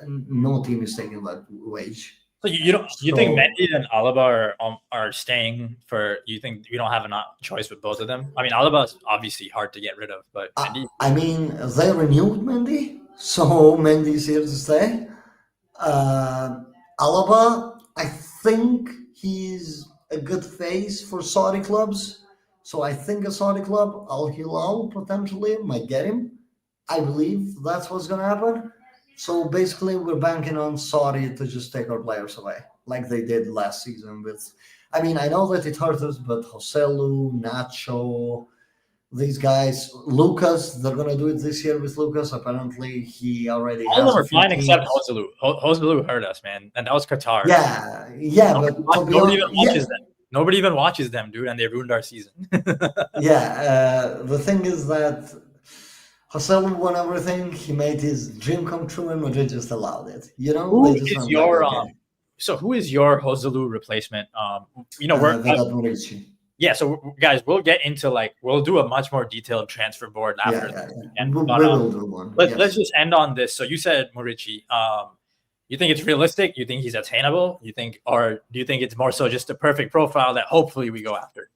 no team is taking that wage. So you think Mendy and Alaba are staying for? You think we don't have a choice with both of them? I mean, Alaba is obviously hard to get rid of, but Mendy. I mean, they renewed Mendy, so Mendy's here to stay. Alaba, I think he's a good face for Saudi clubs. So I think a Saudi club, Al Hilal potentially might get him. I believe that's what's going to happen. So basically, we're banking on Saudi to just take our players away, like they did last season with. I mean, I know that it hurt us, but Joselu, Nacho, these guys, Lucas, they're going to do it this year with Lucas. Apparently, he already all of them are fine except Joselu. Joselu hurt us, man. And that was Qatar. Yeah, nobody even watches them. Nobody even watches them, dude, and they ruined our season. The thing is that Joselu won everything. He made his dream come true, and Madrid just allowed it. You know, who is your So who is your Joselu replacement? We're Yeah, so guys, we'll get into we'll do a much more detailed transfer board after this weekend. We will do one. Let's just end on this. So you said Murici. You think it's realistic? You think he's attainable? Or do you think it's more so just a perfect profile that hopefully we go after?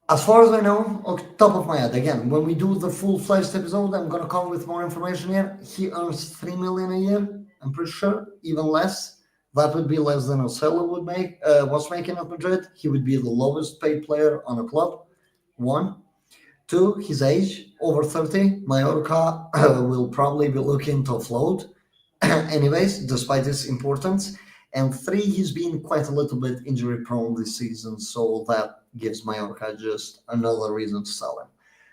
As far as I know, off the top of my head, again, when we do the full-fledged episode, I'm gonna come with more information here. He earns 3 million a year. I'm pretty sure, even less. That would be less than Ocelo was making at Madrid. He would be the lowest paid player on a club. 1. 2, his age, over 30. Mallorca will probably be looking to float anyways, despite its importance. And 3, he's been quite a little bit injury prone this season, so that gives Mallorca just another reason to sell him.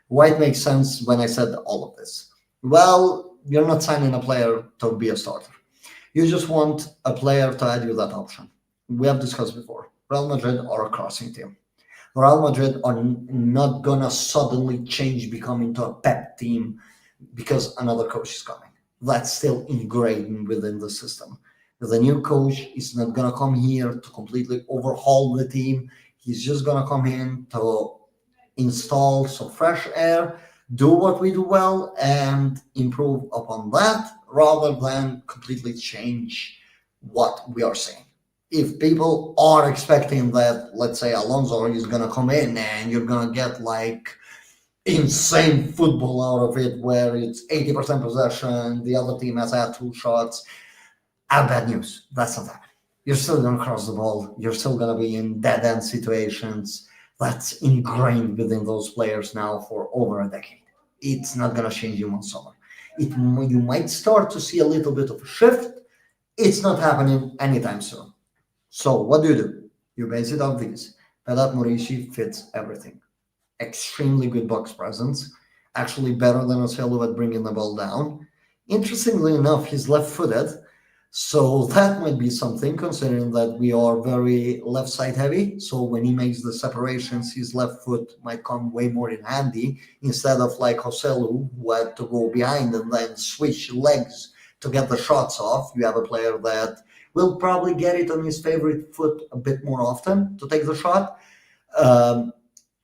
Why it makes sense when I said all of this? Well, you're not signing a player to be a starter. You just want a player to add you that option. We have discussed before. Real Madrid are a crossing team. Real Madrid are not going to suddenly change, become into a Pep team because another coach is coming. That's still ingrained within the system. The new coach is not going to come here to completely overhaul the team. He's just going to come in to install some fresh air, do what we do well, and improve upon that rather than completely change what we are saying. If people are expecting that, let's say, Alonso is going to come in and you're going to get insane football out of it where it's 80% possession, the other team has had 2 shots, bad news. That's not happening. You're still going to cross the ball. You're still going to be in dead-end situations. that's ingrained within those players now for over a decade. It's not going to change in one summer. You might start to see a little bit of a shift. It's not happening anytime soon. So what do? You base it off these. Vedat Murici fits everything. Extremely good box presence. Actually better than Ocello at bringing the ball down. Interestingly enough, he's left-footed. So that might be something, considering that we are very left side heavy. So when he makes the separations, his left foot might come way more in handy instead of like Joselu, who had to go behind and then switch legs to get the shots off. You have a player that will probably get it on his favorite foot a bit more often to take the shot.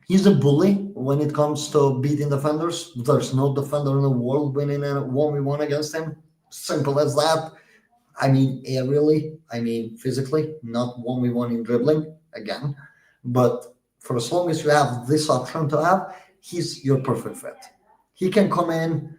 He's a bully when it comes to beating defenders. There's no defender in the world winning a 1v1 against him. Simple as that. I mean, aerially, I mean, physically, not 1v1 in dribbling, again. But for as long as you have this option to have, he's your perfect fit. He can come in.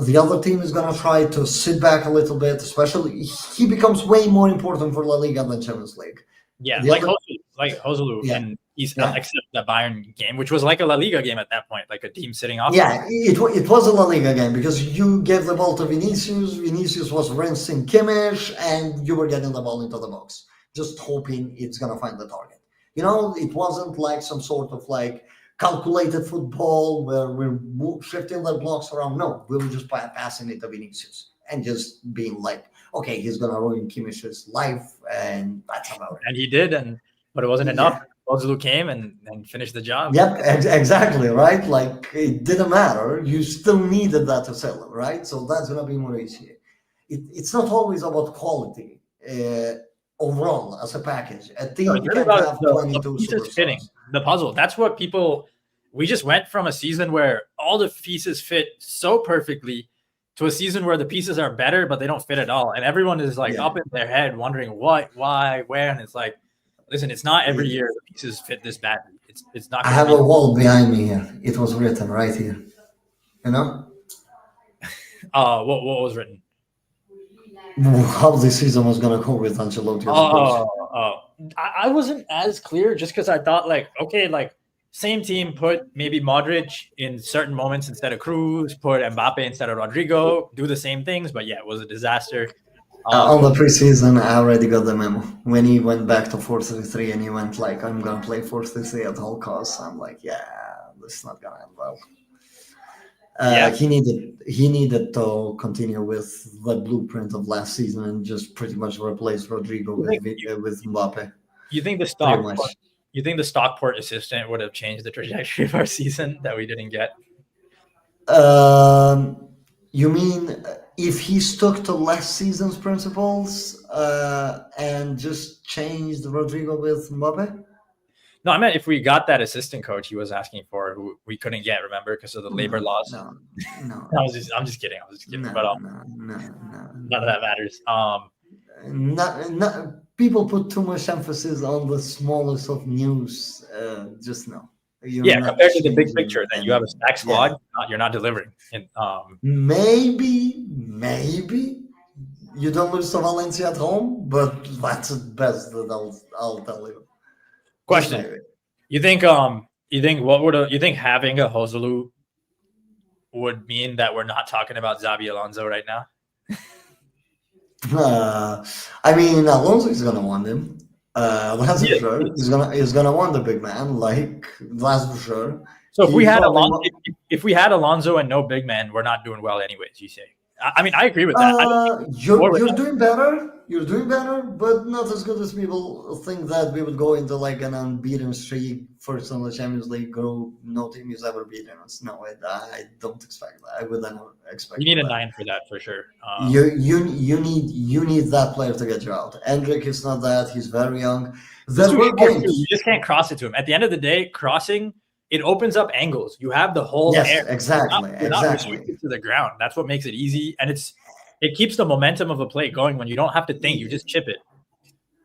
The other team is going to try to sit back a little bit, especially he becomes way more important for La Liga than Champions League. Yeah, The like other- Joselu, Yeah. and he's Yeah. except the Bayern game, which was like a La Liga game at that point, like a team sitting off. Yeah, it was a La Liga game because you gave the ball to Vinicius. Vinicius was rinsing Kimmich, and you were getting the ball into the box, just hoping it's gonna find the target. You know, it wasn't like some sort of like calculated football where we're shifting the blocks around. No, we were just passing it to Vinicius and just being like, okay, he's gonna ruin Kimmich's life, and that's about it. And he did, but it wasn't enough. Yeah. Joselu came and finished the job. Yep, exactly, right? Like it didn't matter. You still needed that to sell it, right? So that's gonna be more easy. It's not always about quality overall as a package. A team It's can really about have the 22 pieces superstars. fitting the puzzle. That's what people. We just went from a season where all the pieces fit so perfectly to a season where the pieces are better, but they don't fit at all, and everyone is like Yeah. up in their head wondering what, why, where, and it's like, listen, it's not every year the pieces fit this badly. It's not. I gonna have be- a wall behind me here. It was written right here. You know What was written? how this season was gonna go with Ancelotti. As a coach. I wasn't as clear just because I thought like, okay, like same team, put maybe Modric in certain moments instead of Cruz, put Mbappe instead of Rodrigo, do the same things, but yeah, it was a disaster. On the preseason, I already got the memo. When he went back to 4-3-3 and he went like, I'm going to play 4-3-3 at all costs, I'm like, yeah, this is not going to end well. Yeah. He needed to continue with the blueprint of last season and just pretty much replace Rodrigo with Mbappe. You think the Stockport assistant would have changed the trajectory of our season that we didn't get? You mean if he stuck to last season's principles and just changed Rodrigo with Mbappe? No, I meant if we got that assistant coach he was asking for, who we couldn't get, remember, because of the labor laws. No. I'm just kidding. No, but none of that matters. People put too much emphasis on the smallest of news. Just no. Compared to the big picture, that you have a stacked squad, you're not delivering. And, maybe you don't lose to Valencia at home, but that's the best that I'll tell you. Question: You think having a Joselu would mean that we're not talking about Xabi Alonso right now? I mean, Alonso is gonna want him. That's for sure. He's gonna want the big man. Like that's for sure. So if we had Alonso and no big man, we're not doing well anyways. You say? I mean, I agree with that. You're doing better. You're doing better, but not as good as people think that we would go into like an unbeaten streak first on the Champions League group. No team is ever beaten us. No, I don't expect that. I would never expect. You need that. a 9 for that for sure. You need that player to get you out. Endrick is not that. He's very young. You just can't cross it to him. At the end of the day, crossing, it opens up angles. You have the whole air. Exactly. You're not restricted to the ground. That's what makes it easy, and it keeps the momentum of a play going when you don't have to think. You just chip it.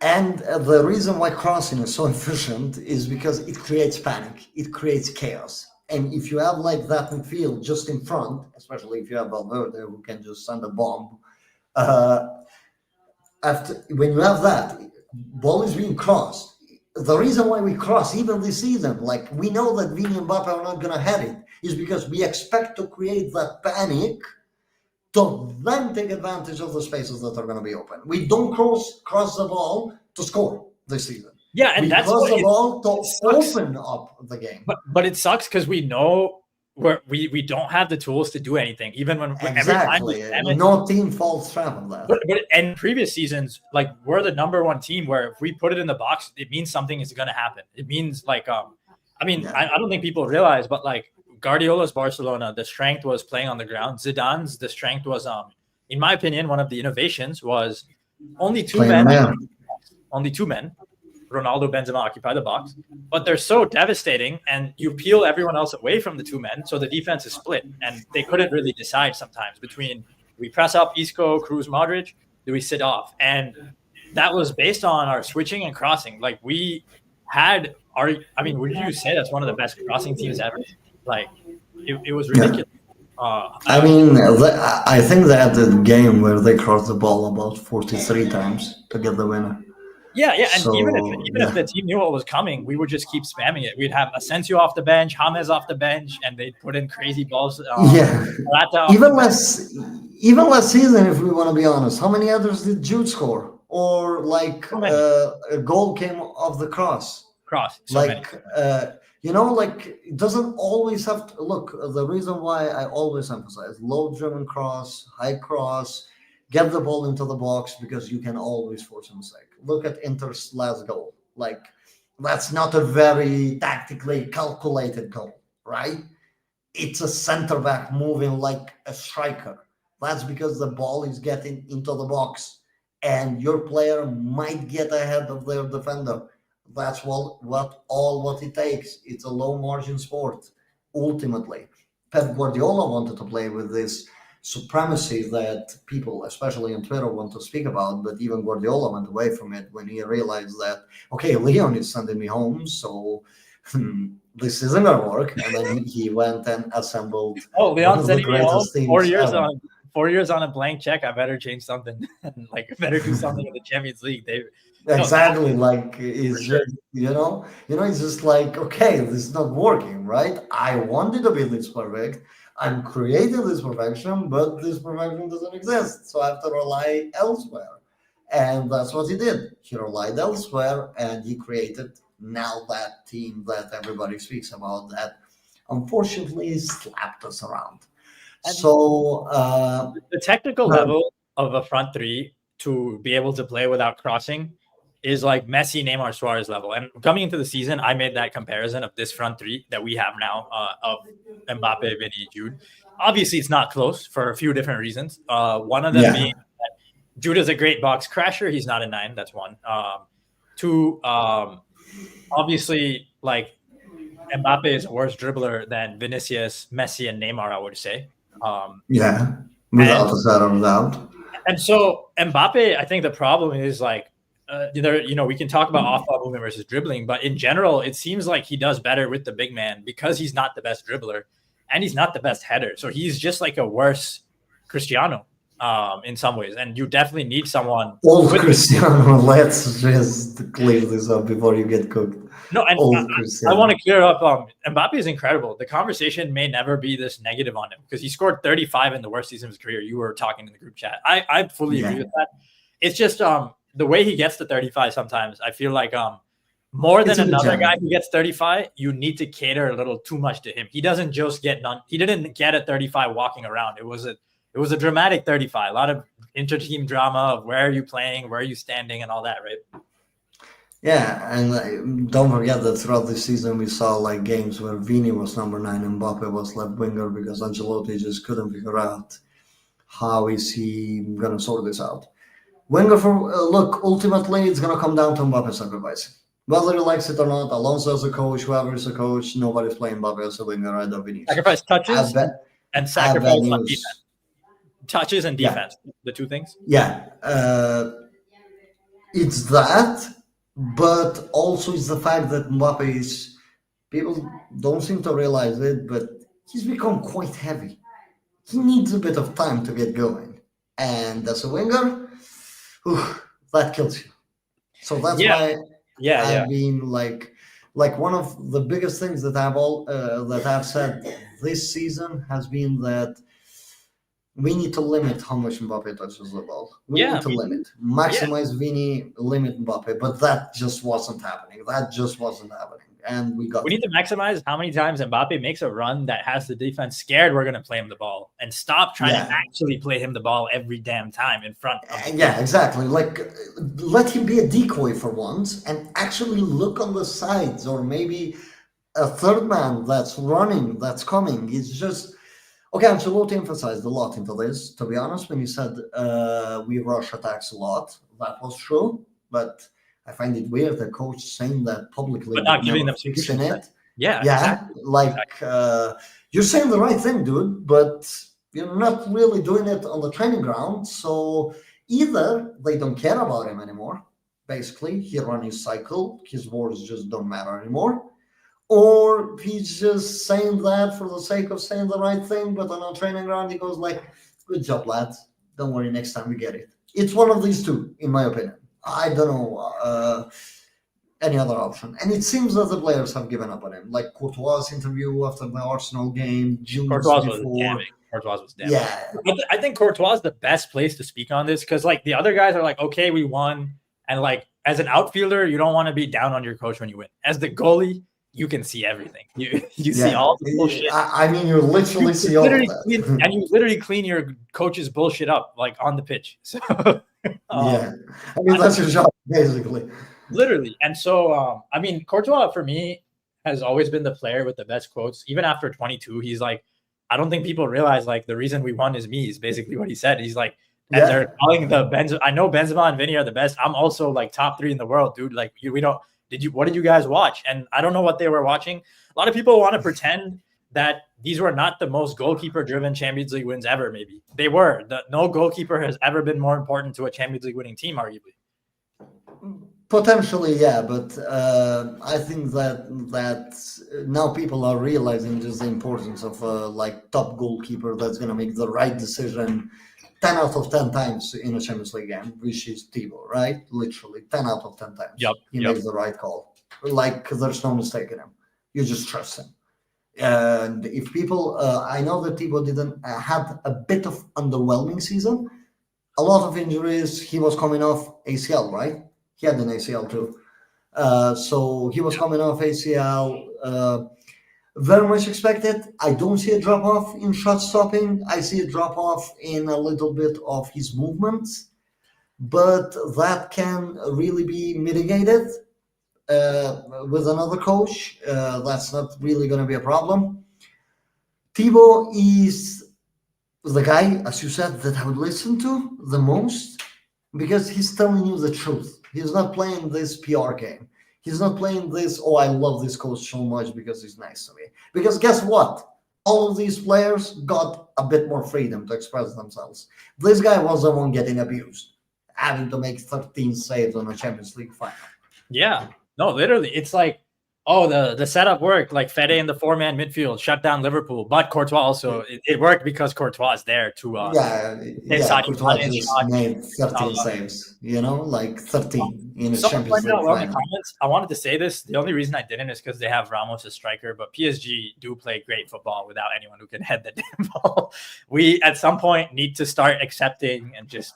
And the reason why crossing is so efficient is because it creates panic. It creates chaos. And if you have like that midfield just in front, especially if you have Valverde who can just send a bomb, when you have that, ball is being crossed, the reason why we cross even this season, like we know that Vini and Mbappe are not gonna have it, is because we expect to create that panic to then take advantage of the spaces that are gonna be open. We don't cross the ball to score this season. Yeah, and We that's cross what the ball to sucks. open up the game. But it sucks because we know we don't have the tools to do anything. Even when every time we Exactly. No team falls trap on that. but in previous seasons, like we're the number one team where if we put it in the box, it means something is going to happen. It means like I mean, Yeah. I don't think people realize, but like Guardiola's Barcelona, the strength was playing on the ground. Zidane's the strength was in my opinion, one of the innovations was only two Playing men, man. only two men. Ronaldo, Benzema occupy the box, but they're so devastating, and you peel everyone else away from the two men, so the defense is split, and they couldn't really decide sometimes between do we press up Isco, Cruz, Modric, do we sit off, and that was based on our switching and crossing. Like we had our, I mean, would you say that's one of the best crossing teams ever? Like it was ridiculous. I mean, I think they had the game where they crossed the ball about 43 times to get the winner. Yeah, and So, even yeah. if the team knew what was coming, we would just keep spamming it. We'd have Asensio off the bench, James off the bench, and they'd put in crazy balls. Yeah. Morata off Even the bench. last season, if we want to be honest, how many others did Jude score? Or like So many. a goal came off the cross. Cross. So Like many. like it doesn't always have to look. The reason why I always emphasize low German cross, high cross, get the ball into the box, because you can always force a mistake. Look at Inter's last goal. Like that's not a very tactically calculated goal, right? It's a center back moving like a striker. That's because the ball is getting into the box and your player might get ahead of their defender. That's what it takes. It's a low margin sport. Ultimately, Pep Guardiola wanted to play with this supremacy that people, especially on Twitter, want to speak about. But even Guardiola went away from it when he realized that, okay, Leon is sending me home, so this isn't gonna work. And then he went and assembled Oh, one Leon of the sending me home. greatest teams ever. 4 years on a blank check. I better change something. Like better do something in the Champions League. No, Exactly, like it's for sure. just it's just like, okay, this is not working, right? I wanted to be this perfect. I'm creating this perfection, but this perfection doesn't exist, so I have to rely elsewhere. And that's what he did. He relied elsewhere, and he created now that team that everybody speaks about that unfortunately slapped us around. And So the technical level of a front three to be able to play without crossing is like Messi, Neymar, Suarez level. And coming into the season, I made that comparison of this front three that we have now of Mbappe, Vini, Jude. Obviously, it's not close for a few different reasons. One of them being that Jude is a great box crasher. He's not a 9. That's one. Two, obviously, like Mbappe is a worse dribbler than Vinicius, Messi, and Neymar, I would say. Without a shadow of doubt. And so Mbappe, I think the problem is like, we can talk about off-ball movement versus dribbling, but in general, it seems like he does better with the big man because he's not the best dribbler and he's not the best header. So he's just like a worse Cristiano in some ways. And you definitely need someone. Cristiano, let's just clear this up before you get cooked. No, and I want to clear up. Mbappe is incredible. The conversation may never be this negative on him because he scored 35 in the worst season of his career. You were talking in the group chat. I fully agree with that. It's just the way he gets to 35 sometimes, I feel like more than another guy who gets 35, you need to cater a little too much to him. He doesn't just get none. He didn't get a 35 walking around. It was a dramatic 35. A lot of inter-team drama of where are you playing, where are you standing, and all that, right? Yeah, and don't forget that throughout the season we saw like games where Vini was number 9 and Mbappe was left winger because Ancelotti just couldn't figure out how is he going to sort this out. Wenger, look, ultimately it's going to come down to Mbappe sacrificing. Whether he likes it or not, Alonso as a coach, whoever is a coach, nobody's playing Mbappe as a winger either. Vinicius. Sacrifice touches and sacrifice on defense. Touches and defense, the two things. Yeah, it's that, but also it's the fact that Mbappe is, people don't seem to realize it, but he's become quite heavy. He needs a bit of time to get going. And as a winger, that kills you. So that's why Yeah, yeah. I've been like one of the biggest things that I've said this season has been that we need to limit how much Mbappe touches the ball. We Yeah, need to me too. limit, Yeah. maximize Vini, limit Mbappe. But that just wasn't happening. And we We got need to maximize how many times Mbappe makes a run that has the defense scared we're going to play him the ball and stop trying to actually play him the ball every damn time in front of the yeah, exactly. Like, let him be a decoy for once and actually look on the sides, or maybe a third man that's running, that's coming. It's just okay. Ancelotti emphasized a lot into this. To be honest, when he said we rush attacks a lot, that was true. But I find it weird the coach saying that publicly but but not giving never them fixing solutions. it. Yeah, Yeah, exactly. like you're saying the right thing, dude, but you're not really doing it on the training ground. So either they don't care about him anymore. Basically, he run his cycle. His words just don't matter anymore. Or he's just saying that for the sake of saying the right thing, but on a training ground he goes like, "Good job, lads. Don't worry, next time we get it." It's one of these two, in my opinion. I don't know any other option, and it seems that the players have given up on him. Like Courtois' interview after the Arsenal game, June's Courtois was before. damning. Courtois was damning. Yeah, I think Courtois is the best place to speak on this because, like, the other guys are like, okay, we won. And, like, as an outfielder, you don't want to be down on your coach when you win. As the goalie, you can see everything. You see yeah. all the bullshit. I mean, you literally see all of that. And you literally clean your coach's bullshit up, like, on the pitch. So, Yeah, I mean that's your job basically. literally. And so, I mean, Courtois for me has always been the player with the best quotes. Even after 22, he's like, I don't think people realize like the reason we won is me is basically what he said. He's like, and they're calling the Benzema. I know Benzema and Vinny are the best. I'm also like top 3 in the world, dude. Like we don't. What did you guys watch? And I don't know what they were watching. A lot of people want to pretend that these were not the most goalkeeper-driven Champions League wins ever. Maybe they were. No goalkeeper has ever been more important to a Champions League winning team, arguably. Potentially, yeah, but I think that now people are realizing just the importance of like top goalkeeper that's gonna make the right decision 10 out of 10 times in a Champions League game, which is Thibaut, right? Literally 10 out of 10 times. Yep, He makes the right call. Like there's no mistake in him. You just trust him. And if people, I know that Thibaut didn't had a bit of underwhelming season. A lot of injuries. He was coming off ACL, right? He had an ACL too. So he was coming off ACL. Very much expected. I don't see a drop off in shot stopping. I see a drop off in a little bit of his movements, but that can really be mitigated with another coach. That's not really going to be a problem. Thibaut is the guy, as you said, that I would listen to the most because he's telling you the truth. He's not playing this PR game. He's not playing this, oh, I love this coach so much because he's nice to me. Because guess what? All of these players got a bit more freedom to express themselves. This guy was the one getting abused, having to make 13 saves on a Champions League final. Yeah. No, literally. It's like, oh, the setup worked. Like Fede in the 4-man midfield shut down Liverpool. But Courtois also, it worked because Courtois is there to Courtois just made 13 saves, like 13 in a Champions League final. In the comments, I wanted to say this. The only reason I didn't is because they have Ramos as striker, but PSG do play great football without anyone who can head the damn ball. We, at some point, need to start accepting and just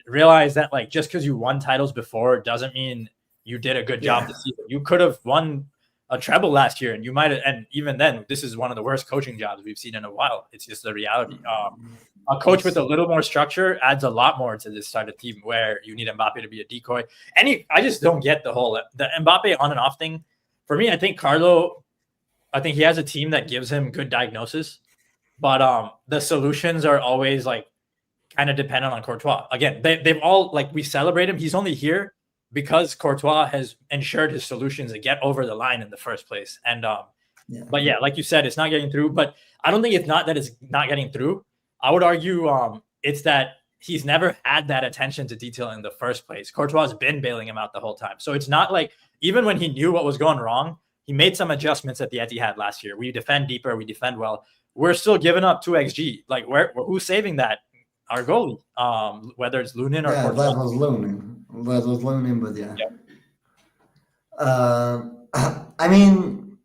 realize that, like, just because you won titles before doesn't mean you did a good job this season. You could have won a treble last year, and you might have, and even then, this is one of the worst coaching jobs we've seen in a while. It's just the reality. A coach with a little more structure adds a lot more to this side of team where you need Mbappe to be a decoy. I just don't get the Mbappe on and off thing. For me, I think Carlo, he has a team that gives him good diagnosis, but the solutions are always like kind of dependent on Courtois. Again, they've all, like, we celebrate him. He's only here because Courtois has ensured his solutions to get over the line in the first place. And but yeah, like you said, it's not getting through. But I don't think it's not that it's not getting through. I would argue it's that he's never had that attention to detail in the first place. Courtois has been bailing him out the whole time. So it's not like, even when he knew what was going wrong, he made some adjustments at the Etihad last year. We defend deeper, we defend well. We're still giving up 2 XG. Like, who's saving that? Our goalie, whether it's Lunin or Courtois. That was Lunin, but yeah. Uh, I mean,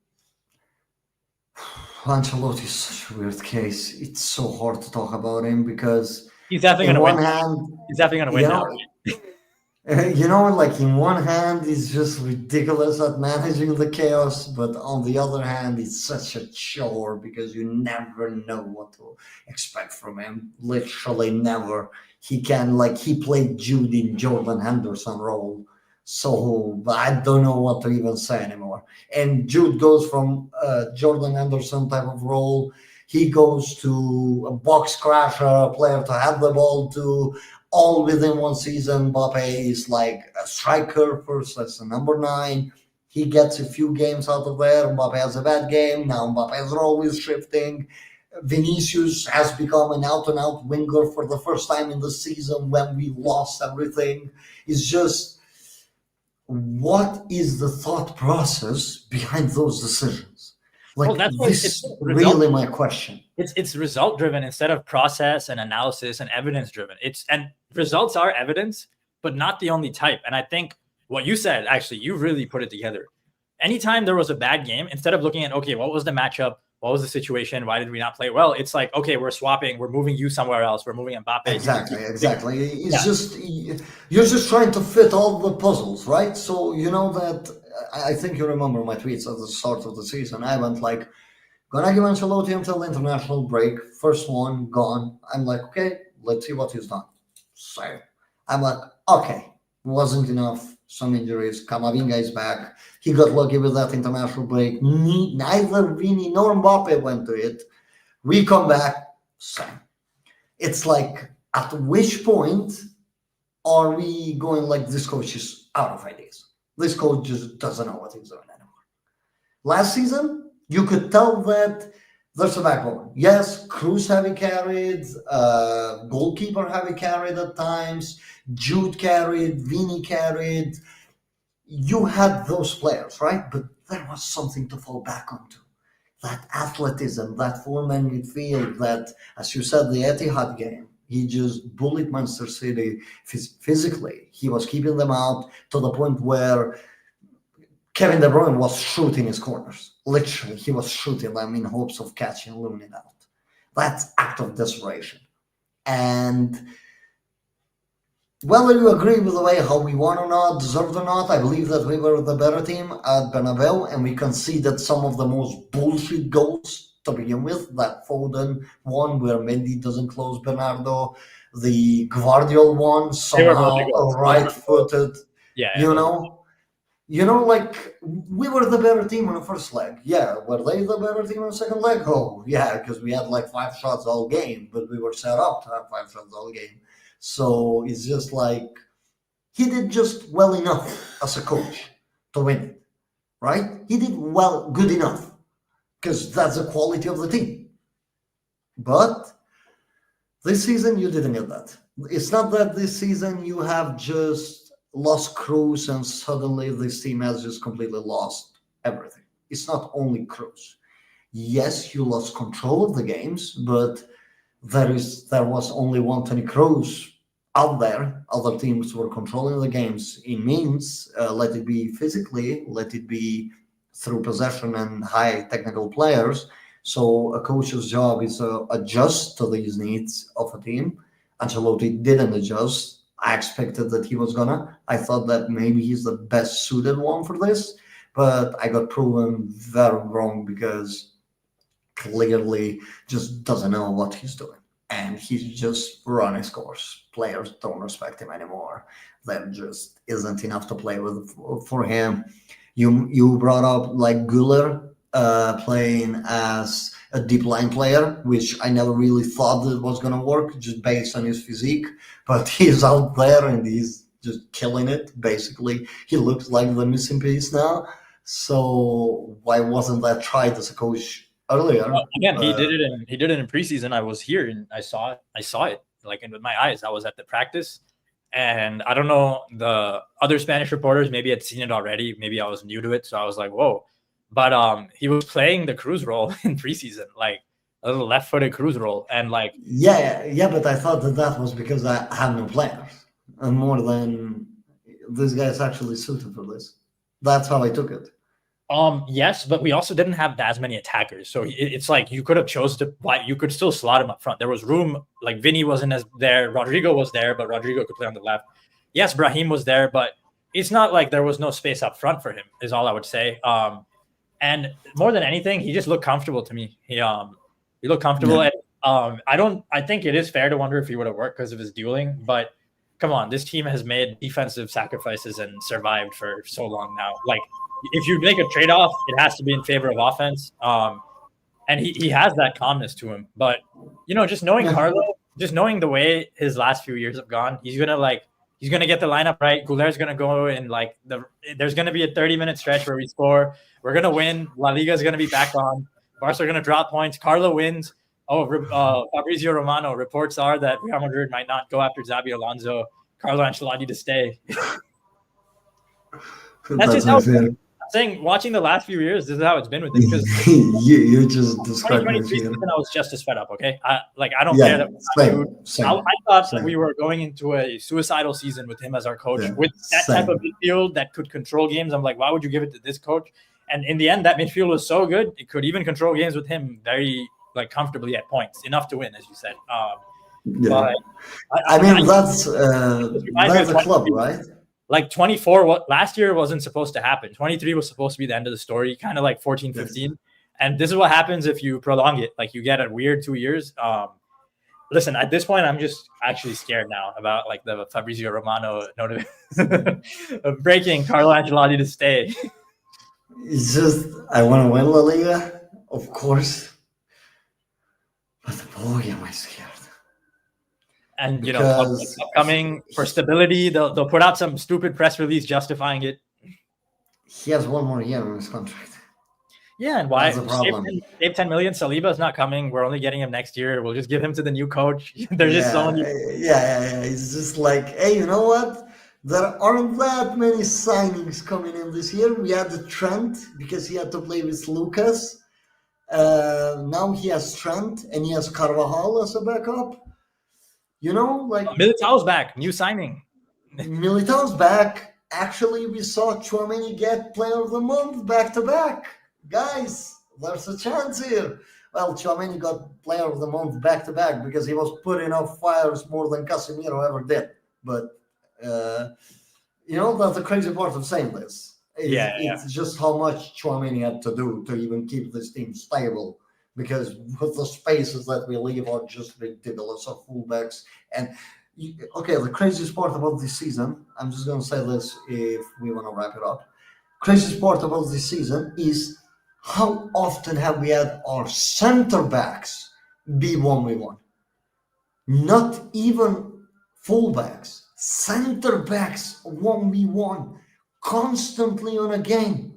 Ancelotti is such a weird case. It's so hard to talk about him because, He's definitely in gonna win. one hand, He's definitely gonna you win now. know, like in one hand, he's just ridiculous at managing the chaos, but on the other hand, it's such a chore because you never know what to expect from him. Literally never. He played Jude in Jordan Henderson role. So I don't know what to even say anymore. And Jude goes from Jordan Henderson type of role. He goes to a box crasher, a player to have the ball to, all within one season. Mbappe is like a striker first as a number nine. He gets a few games out of there. Mbappe has a bad game. Now Mbappe's role is shifting. Vinicius has become an out and out winger for the first time in the season when we lost everything. It's just, what is the thought process behind those decisions? Well, Like, that's why this it's is result. really my question. It's result driven instead of process and analysis and evidence driven. And results are evidence, but not the only type. And I think what you said, actually, you really put it together. Anytime there was a bad game, instead of looking at, okay, what was the matchup? What was the situation? Why did we not play well? It's like, okay, we're swapping. We're moving you somewhere else. We're moving Mbappe. Exactly. Yeah. It's just, you're just trying to fit all the puzzles, right? So you know that, I think you remember my tweets at the start of the season. I went like, gonna give Ancelotti until the international break. First one gone. I'm like, okay, let's see what he's done. So I'm like, okay, wasn't enough. Some injuries. Camavinga is back. He got lucky with that international break. Neither Vini nor Mbappe went to it. We come back. Same. It's like, at which point are we going like, this coach is out of ideas? This coach just doesn't know what he's doing anymore. Last season, you could tell that there's a backbone. Yes, Cruz heavy carried, goalkeeper heavy carried at times, Jude carried, Vini carried. You had those players, right? But there was something to fall back onto. That athleticism, that four-man midfield, that, as you said, the Etihad game, he just bullied Manchester City physically. He was keeping them out to the point where Kevin De Bruyne was shooting his corners. Literally, he was shooting them in hopes of catching Lunin out. That's act of desperation. And whether you agree with the way how we won or not, deserved or not, I believe that we were the better team at Bernabeu, and we conceded some of the most bullshit goals to begin with. That Foden one where Mendy doesn't close Bernardo, the Guardiol one They were both somehow goals. right-footed. Yeah, You those were, know, like, we were the better team on the first leg. Yeah, were they the better team on the second leg? Oh, yeah, because we had like 5 shots all game, but we were set up to have 5 shots all game. So it's just like, he did just well enough as a coach to win it, right? He did well, good enough, because that's the quality of the team. But this season, you didn't get that. It's not that this season you have just lost Cruz and suddenly this team has just completely lost everything. It's not only Cruz. Yes, you lost control of the games, but there was only one Tony Cruz out there. Other teams were controlling the games in means, let it be physically, let it be through possession and high technical players. So a coach's job is to adjust to these needs of a team. Ancelotti didn't adjust. I expected that he was gonna. I thought that maybe he's the best suited one for this, but I got proven very wrong because clearly just doesn't know what he's doing. And he's just running scores. Players don't respect him anymore. There just isn't enough to play with for him. You brought up like Güler playing as a deep line player, which I never really thought that was going to work just based on his physique. But he's out there and he's just killing it. Basically, he looks like the missing piece now. So why wasn't that tried as a coach earlier? again, he did it in preseason. I was here and I saw it. I saw it like with my eyes. I was at the practice, and I don't know, the other Spanish reporters maybe had seen it already. Maybe I was new to it, so I was like, whoa. But he was playing the Cruz role in preseason, like a little left-footed Cruz role, and like Yeah, but I thought that was because I have no players, and more than this guy is actually suited for this. That's how I took it. Yes, but we also didn't have as many attackers, so it's like you could have chose to. You could still slot him up front. There was room. Like Vinny wasn't as there. Rodrigo was there, but Rodrigo could play on the left. Yes, Brahim was there, but it's not like there was no space up front for him. Is all I would say. And more than anything, he just looked comfortable to me. He looked comfortable. Yeah. And I think it is fair to wonder if he would have worked because of his dueling. But come on, this team has made defensive sacrifices and survived for so long now. Like if you make a trade off, it has to be in favor of offense. And he has that calmness to him. But just knowing Carlo, just knowing the way his last few years have gone, he's gonna get the lineup right. Goulert's gonna go in there's gonna be a 30-minute stretch where we score. We're gonna win. La Liga is gonna be back on. Barca are gonna drop points. Carlo wins. Fabrizio Romano, reports are that Real Madrid might not go after Xabi Alonso. Carlo Ancelotti to stay. That's just how I'm saying. Watching the last few years, this is how it's been with him. Because you just described 2023 season, I was just as fed up. Okay, I don't care that. I thought that we were going into a suicidal season with him as our coach, with that type of midfield that could control games. I'm like, why would you give it to this coach? And in the end, that midfield was so good, it could even control games with him very comfortably at points, enough to win, as you said. But I mean, that's a club, right? Like 24, last year wasn't supposed to happen. 23 was supposed to be the end of the story, kind of like 14, 15. Yes. And this is what happens if you prolong it. Like you get a weird 2 years. Listen, at this point, I'm just actually scared now about like the Fabrizio Romano notification breaking Carlo Ancelotti to stay. It's just, I want to win La Liga, of course. But boy, am I scared. And, upcoming for stability, they'll put out some stupid press release justifying it. He has 1 more year on his contract. Yeah, and why? Save 10 million. Saliba's not coming. We're only getting him next year. We'll just give him to the new coach. There's just so many. Yeah. It's just like, hey, you know what? There aren't that many signings coming in this year. We had the Trent because he had to play with Lucas. Now he has Trent and he has Carvajal as a backup. Militao's back, new signing. Militao's back. Actually, we saw Tchouaméni get Player of the Month back-to-back. Guys, there's a chance here. Well, Tchouaméni got Player of the Month back-to-back because he was putting out fires more than Casemiro ever did. But, that's the crazy part of saying this. It's just how much Tchouaméni had to do to even keep this team stable. Because with the spaces that we leave are just ridiculous of fullbacks. And, the craziest part about this season, I'm just going to say this if we want to wrap it up. Craziest part about this season is how often have we had our center backs be 1v1? Not even fullbacks. Center backs 1v1 constantly on a game.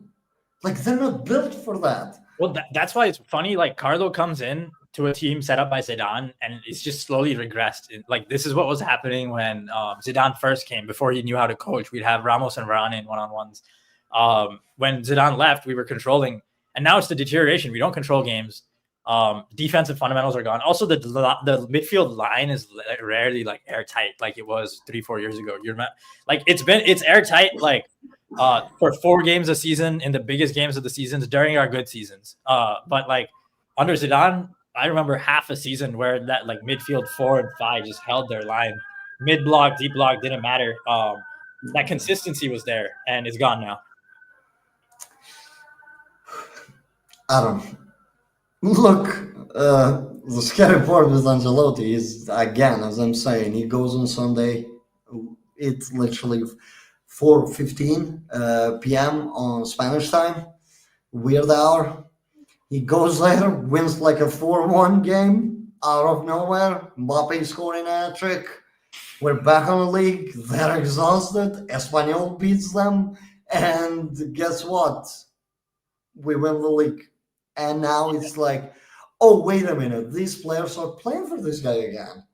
Like, they're not built for that. Well, that's why it's funny. Like Carlo comes in to a team set up by Zidane, and it's just slowly regressed. Like this is what was happening when Zidane first came. Before he knew how to coach, we'd have Ramos and Varane in one-on-ones. When Zidane left, we were controlling, and now it's the deterioration. We don't control games. Defensive fundamentals are gone. Also, the midfield line is rarely like airtight like it was 3-4 years ago. It's airtight like. For 4 games a season in the biggest games of the seasons during our good seasons. But like under Zidane, I remember half a season where that like midfield 4 and 5 just held their line. Mid block, deep block didn't matter. That consistency was there and it's gone now. Adam, look, the scary part with Ancelotti is, again, as I'm saying, he goes on Sunday. It's literally 4:15 p.m. on Spanish time. Weird hour. He goes there, wins like a 4-1 game out of nowhere. Mbappe scoring a hat-trick. We're back on the league. They're exhausted. Espanyol beats them. And guess what? We win the league. And now it's like, oh, wait a minute. These players are playing for this guy again.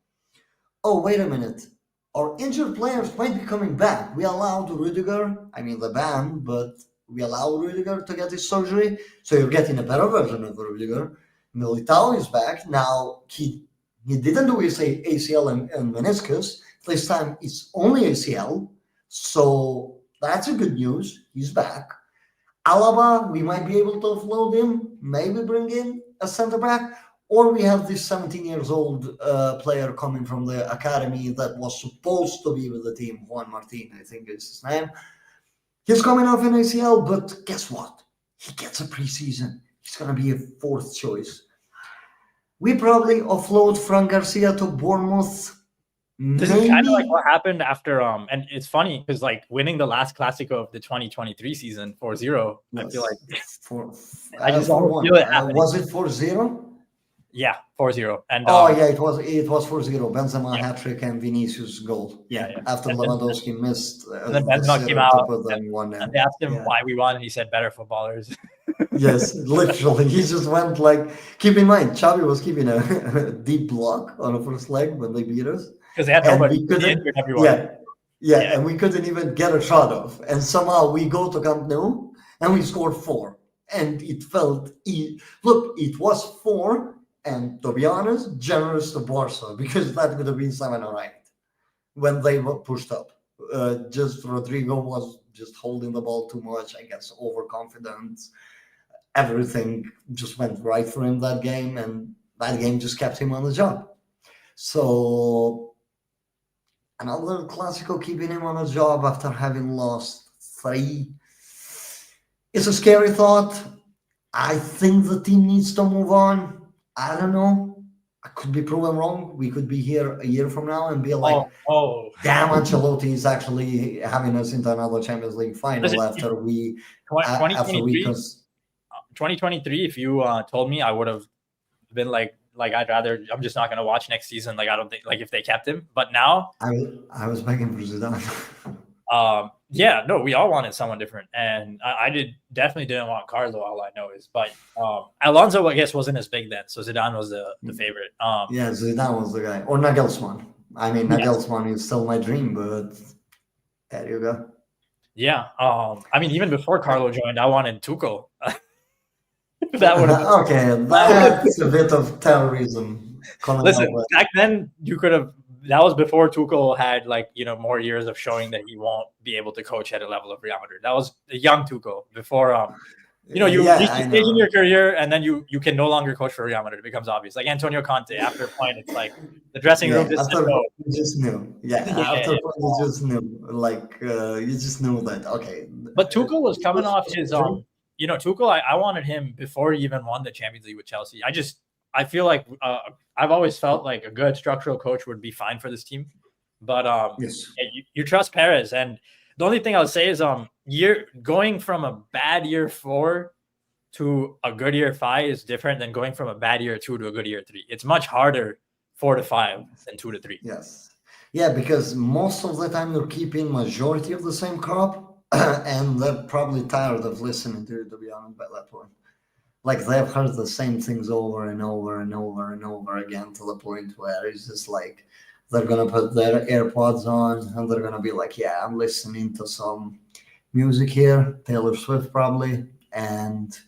Oh, wait a minute. Our injured players might be coming back. We allowed Rudiger, the ban, but we allowed Rudiger to get his surgery. So you're getting a better version of Rudiger. Militao is back. Now, he didn't do his ACL and meniscus. This time it's only ACL. So That's a good news. He's back. Alaba, we might be able to offload him, maybe bring in a centre back, or we have this 17 years old player coming from the academy that was supposed to be with the team, Juan Martin, I think is his name. He's coming off an ACL, but guess what? He gets a preseason. He's going to be a fourth choice. We probably offload Fran Garcia to Bournemouth. This is kind of like what happened after and it's funny because like winning the last Clasico of the 2023 season 4-0, yes. I feel like I just don't feel it happening. Was it 4-0? Yeah, 4-0. And yeah, it was 4-0. Benzema hat-trick and Vinicius goal. Yeah. After Lewandowski missed, and then Benzema came out and they asked him why we won, and he said better footballers. Yes, literally. He just went like, keep in mind, Xavi was keeping a deep block on the first leg when they beat us. Because they had nobody. And we couldn't even get a shot off. And somehow we go to Camp Nou and we scored 4. And it felt, look, it was 4. And to be honest, generous to Barca, because that could have been 7 or 8 when they were pushed up. Just Rodrigo was just holding the ball too much, I guess, overconfident. Everything just went right for him that game, and that game just kept him on the job. So another Clasico keeping him on a job after having lost 3. It's a scary thought. I think the team needs to move on. I don't know. I could be proven wrong. We could be here a year from now and be like, damn, Ancelotti is actually having us into another Champions League final after we... 2023, if you told me, I would have been like I'm just not going to watch next season. Like, I don't think, like, if they kept him. But now... I was begging for Zidane. Yeah, no, we all wanted someone different, and I definitely didn't want Carlo. All I know is, but Alonso, I guess, wasn't as big then, so Zidane was the favorite. Yeah, Zidane was the guy, or Nagelsmann. I mean, Nagelsmann is still my dream, but there you go. Yeah, I mean, even before Carlo joined, I wanted Tuchel. That would okay. That's a bit of terrorism. Listen, back then you could have. That was before Tuchel had more years of showing that he won't be able to coach at a level of Real Madrid. That was a young Tuchel before you reach the stage in your career and then you can no longer coach for Real Madrid. It becomes obvious. Like Antonio Conte, after a point, it's like the dressing room just knew. After a point, you just knew. Like you just knew that. Okay. But Tuchel was coming off his Tuchel. I wanted him before he even won the Champions League with Chelsea. I feel like I've always felt like a good structural coach would be fine for this team, but you trust Perez, and the only thing I'll say is you're going from a bad year 4 to a good year 5 is different than going from a bad year 2 to a good year 3. It's much harder 4 to 5 than 2 to 3. Yes, yeah, because most of the time you're keeping majority of the same crop, and they're probably tired of listening to it, to be honest, by that point. Like they've heard the same things over and over and over and over again to the point where it's just like they're going to put their AirPods on and they're going to be like, yeah, I'm listening to some music here, Taylor Swift probably, and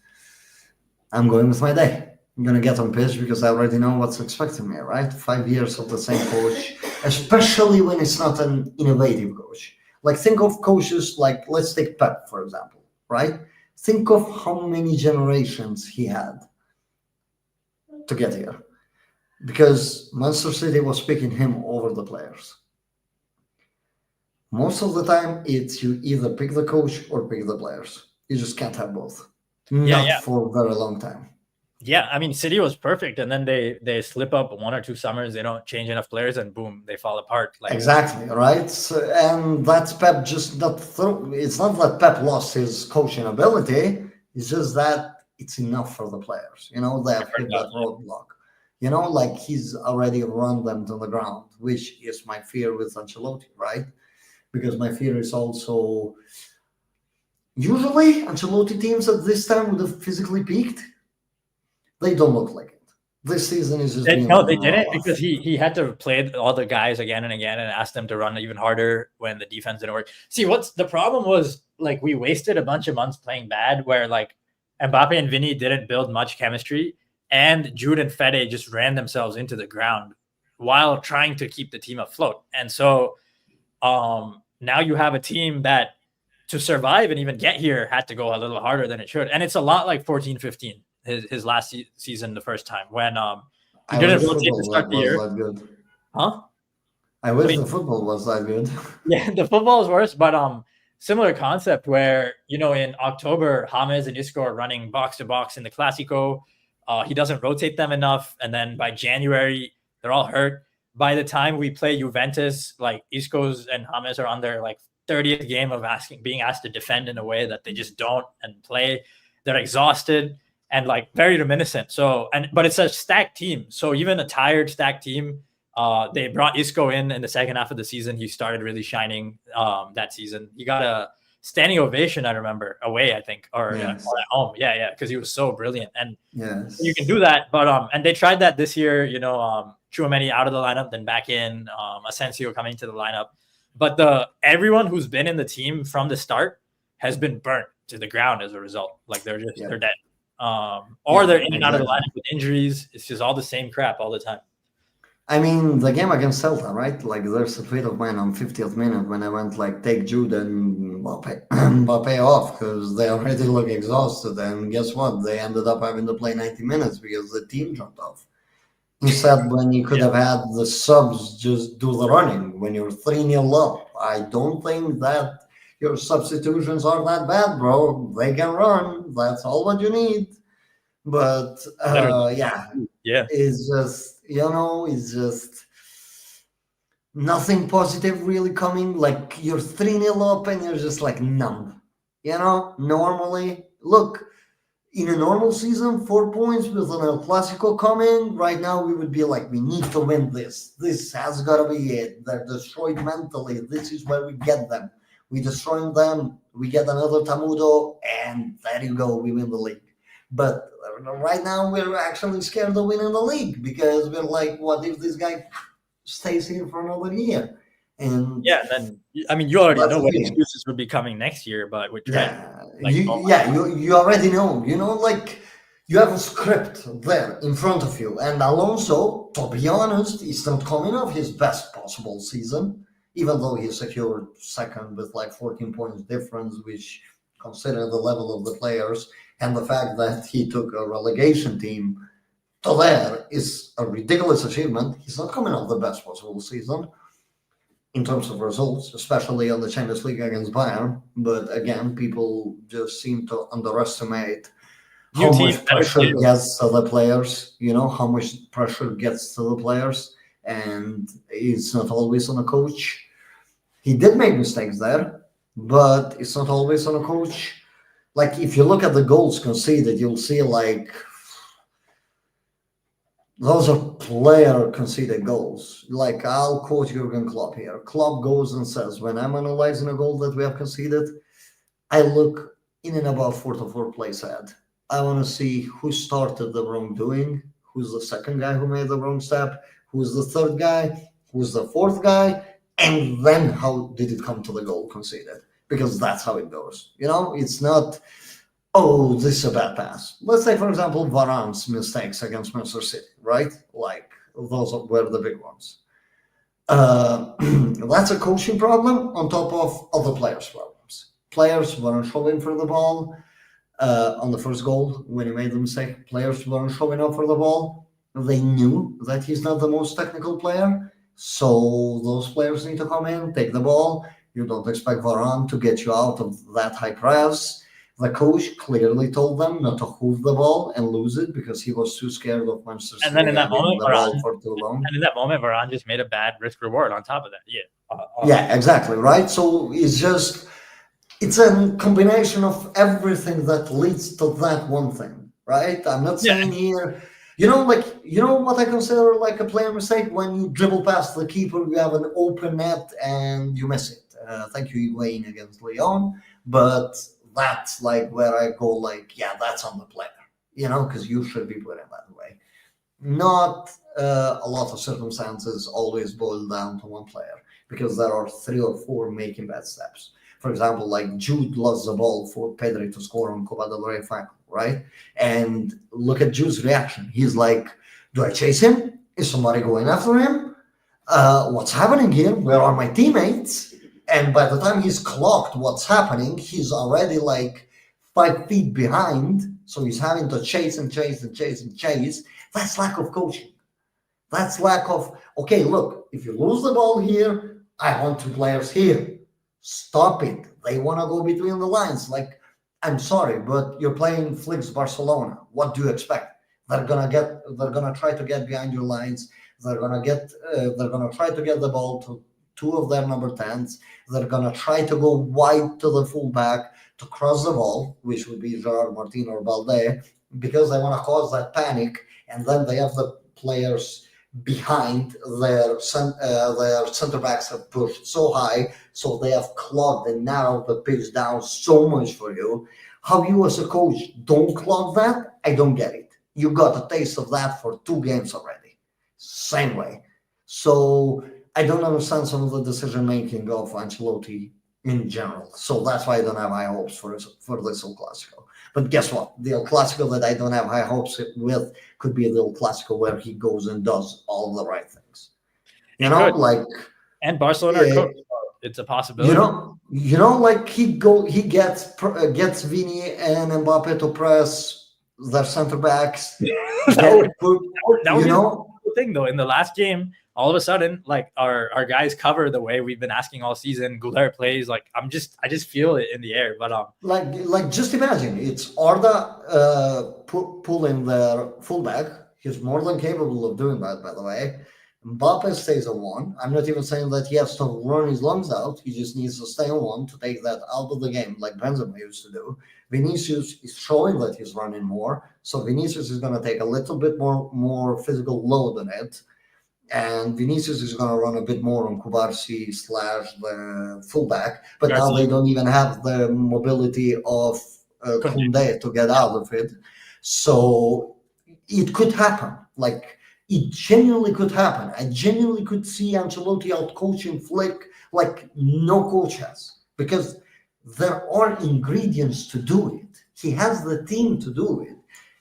I'm going with my day. I'm going to get on pitch because I already know what's expecting me, right? 5 years of the same coach, especially when it's not an innovative coach. Like think of coaches like, let's take Pep, for example, right? Think of how many generations he had to get here. Because Manchester City was picking him over the players. Most of the time, it's you either pick the coach or pick the players. You just can't have both. Not for a very long time. Yeah, I mean, City was perfect, and then they slip up 1 or 2 summers. They don't change enough players, and boom, they fall apart. Exactly, right? So, and that's Pep just not through. It's not that Pep lost his coaching ability. It's just that it's enough for the players. They have hit that roadblock. Like he's already run them to the ground, which is my fear with Ancelotti, right? Because my fear is also usually Ancelotti teams at this time would have physically peaked. They don't look like it. This season is just they didn't because he had to play all the guys again and again and ask them to run even harder when the defense didn't work. See, what's the problem was like we wasted a bunch of months playing bad where like Mbappe and Vinny didn't build much chemistry and Jude and Fede just ran themselves into the ground while trying to keep the team afloat. And so now you have a team that to survive and even get here had to go a little harder than it should. And it's a lot like 14-15, his last season, the first time when he I didn't wish rotate to football start the was year. that good. Huh? I What do wish you- the football was that good. yeah, the football is worse, but similar concept where, in October, James and Isco are running box to box in the Clasico. He doesn't rotate them enough. And then by January, they're all hurt. By the time we play Juventus, like Isco's and James are on their like 30th game of being asked to defend in a way that they just don't and play. They're exhausted and like very reminiscent. But it's a stacked team. So even a tired stacked team, they brought Isco in the second half of the season. He started really shining that season. He got a standing ovation, I remember, away, I think, or at home. Yeah, because he was so brilliant. And you can do that. But and they tried that this year, Tchouaméni out of the lineup, then back in, Asensio coming to the lineup. But everyone who's been in the team from the start has been burnt to the ground as a result. Like they're dead. Or they're in and out of the lineup with injuries. It's just all the same crap all the time. I mean, the game against Celta, right? Like, there's a tweet of mine on 50th minute when I went, like, take Jude and Mbappe off because they already look exhausted. And guess what? They ended up having to play 90 minutes because the team jumped off. Instead, when you could have had the subs just do the running when you're 3-0 up, I don't think that your substitutions are that bad, bro. They can run. That's all what you need. But, it's just... it's just nothing positive really coming. Like, you're 3-0 up and you're just like numb. Normally, look, in a normal season, 4 points with an El Clasico coming, right now we would be like, we need to win this. This has got to be it. They're destroyed mentally. This is where we get them. We destroy them, we get another Tamudo, and there you go, we win the league. But right now, we're actually scared of winning the league because we're like, what if this guy stays here for another year? And then you already know what excuses would be coming next year, but we're trying. You already know. Like, you have a script there in front of you, and Alonso, to be honest, is not coming off his best possible season, even though he secured second with like 14 points difference, which, considering the level of the players and the fact that he took a relegation team to there, is a ridiculous achievement. He's not coming off the best possible season in terms of results, especially on the Champions League against Bayern. But again, people just seem to underestimate how much pressure gets to the players, how much pressure gets to the players, and it's not always on a coach. He did make mistakes there, but it's not always on a coach. Like, if you look at the goals conceded, you'll see, like, those are player-conceded goals. Like, I'll quote Jurgen Klopp here. Klopp goes and says, when I'm analyzing a goal that we have conceded, I look in and about 4 to 4 plays ahead. I want to see who started the wrongdoing, who's the second guy who made the wrong step, who's the third guy, who's the fourth guy, and then how did it come to the goal conceded? Because that's how it goes. It's not, oh, this is a bad pass. Let's say, for example, Varane's mistakes against Manchester City, right? Like, those were the big ones. That's a coaching problem on top of other players' problems. Players weren't showing for the ball on the first goal when he made the mistake. Players weren't showing up for the ball. They knew that he's not the most technical player. So those players need to come in, take the ball. You don't expect Varane to get you out of that high press. The coach clearly told them not to hoof the ball and lose it because he was too scared of Manchester City. And then in that moment, for too long. And in that moment, Varane just made a bad risk reward on top of that. Yeah, exactly, right? So it's a combination of everything that leads to that one thing, right? I'm not saying here... what I consider like a player mistake? When you dribble past the keeper, you have an open net and you miss it. Thank you, Wayne, against Lyon. But that's like where I go like, yeah, that's on the player, because you should be put in that way. Not a lot of circumstances always boil down to one player because there are 3 or 4 making bad steps. For example, like Jude lost the ball for Pedri to score on Copa del Rey final, right? And look at Jude's reaction. He's like, do I chase him? Is somebody going after him? What's happening here? Where are my teammates? And by the time he's clocked what's happening, he's already like 5 feet behind. So he's having to chase and chase and chase and chase. That's lack of coaching. That's lack of, okay, look, if you lose the ball here, I want 2 players here. Stop it. They want to go between the lines. Like, I'm sorry, but you're playing Flick's Barcelona. What do you expect? They're gonna try to get behind your lines. They're gonna try to get the ball to two of their number 10s. They're gonna try to go wide to the fullback to cross the ball, which would be Gerard Martin or Balde, because they want to cause that panic, and then they have the players behind their center backs have pushed so high, so they have clogged and narrowed the pitch down so much for you. How you as a coach don't clog that, I don't get it. You got a taste of that for 2 games already. Same way. So I don't understand some of the decision making of Ancelotti in general. So that's why I don't have high hopes for this El Clasico. But guess what? The El Clasico that I don't have high hopes with could be the El Clasico where he goes and does all the right things. Like, and Barcelona are coached, so it's a possibility. Like he gets Vini and Mbappe to press their center backs. that would be the thing though. In the last game, all of a sudden, like our guys cover the way we've been asking all season. Goulart plays like I just feel it in the air. But like just imagine it's Arda pulling their fullback. He's more than capable of doing that, by the way. Mbappe stays on 1. I'm not even saying that he has to run his lungs out. He just needs to stay on 1 to take that out of the game, like Benzema used to do. Vinicius is showing that he's running more, so Vinicius is going to take a little bit more physical load on it. And Vinicius is going to run a bit more on Kubarsi / the fullback, but now they don't even have the mobility of Koundé to get out of it. So it could happen. Like, it genuinely could happen. I genuinely could see Ancelotti out coaching Flick like no coach has, because there are ingredients to do it. He has the team to do it.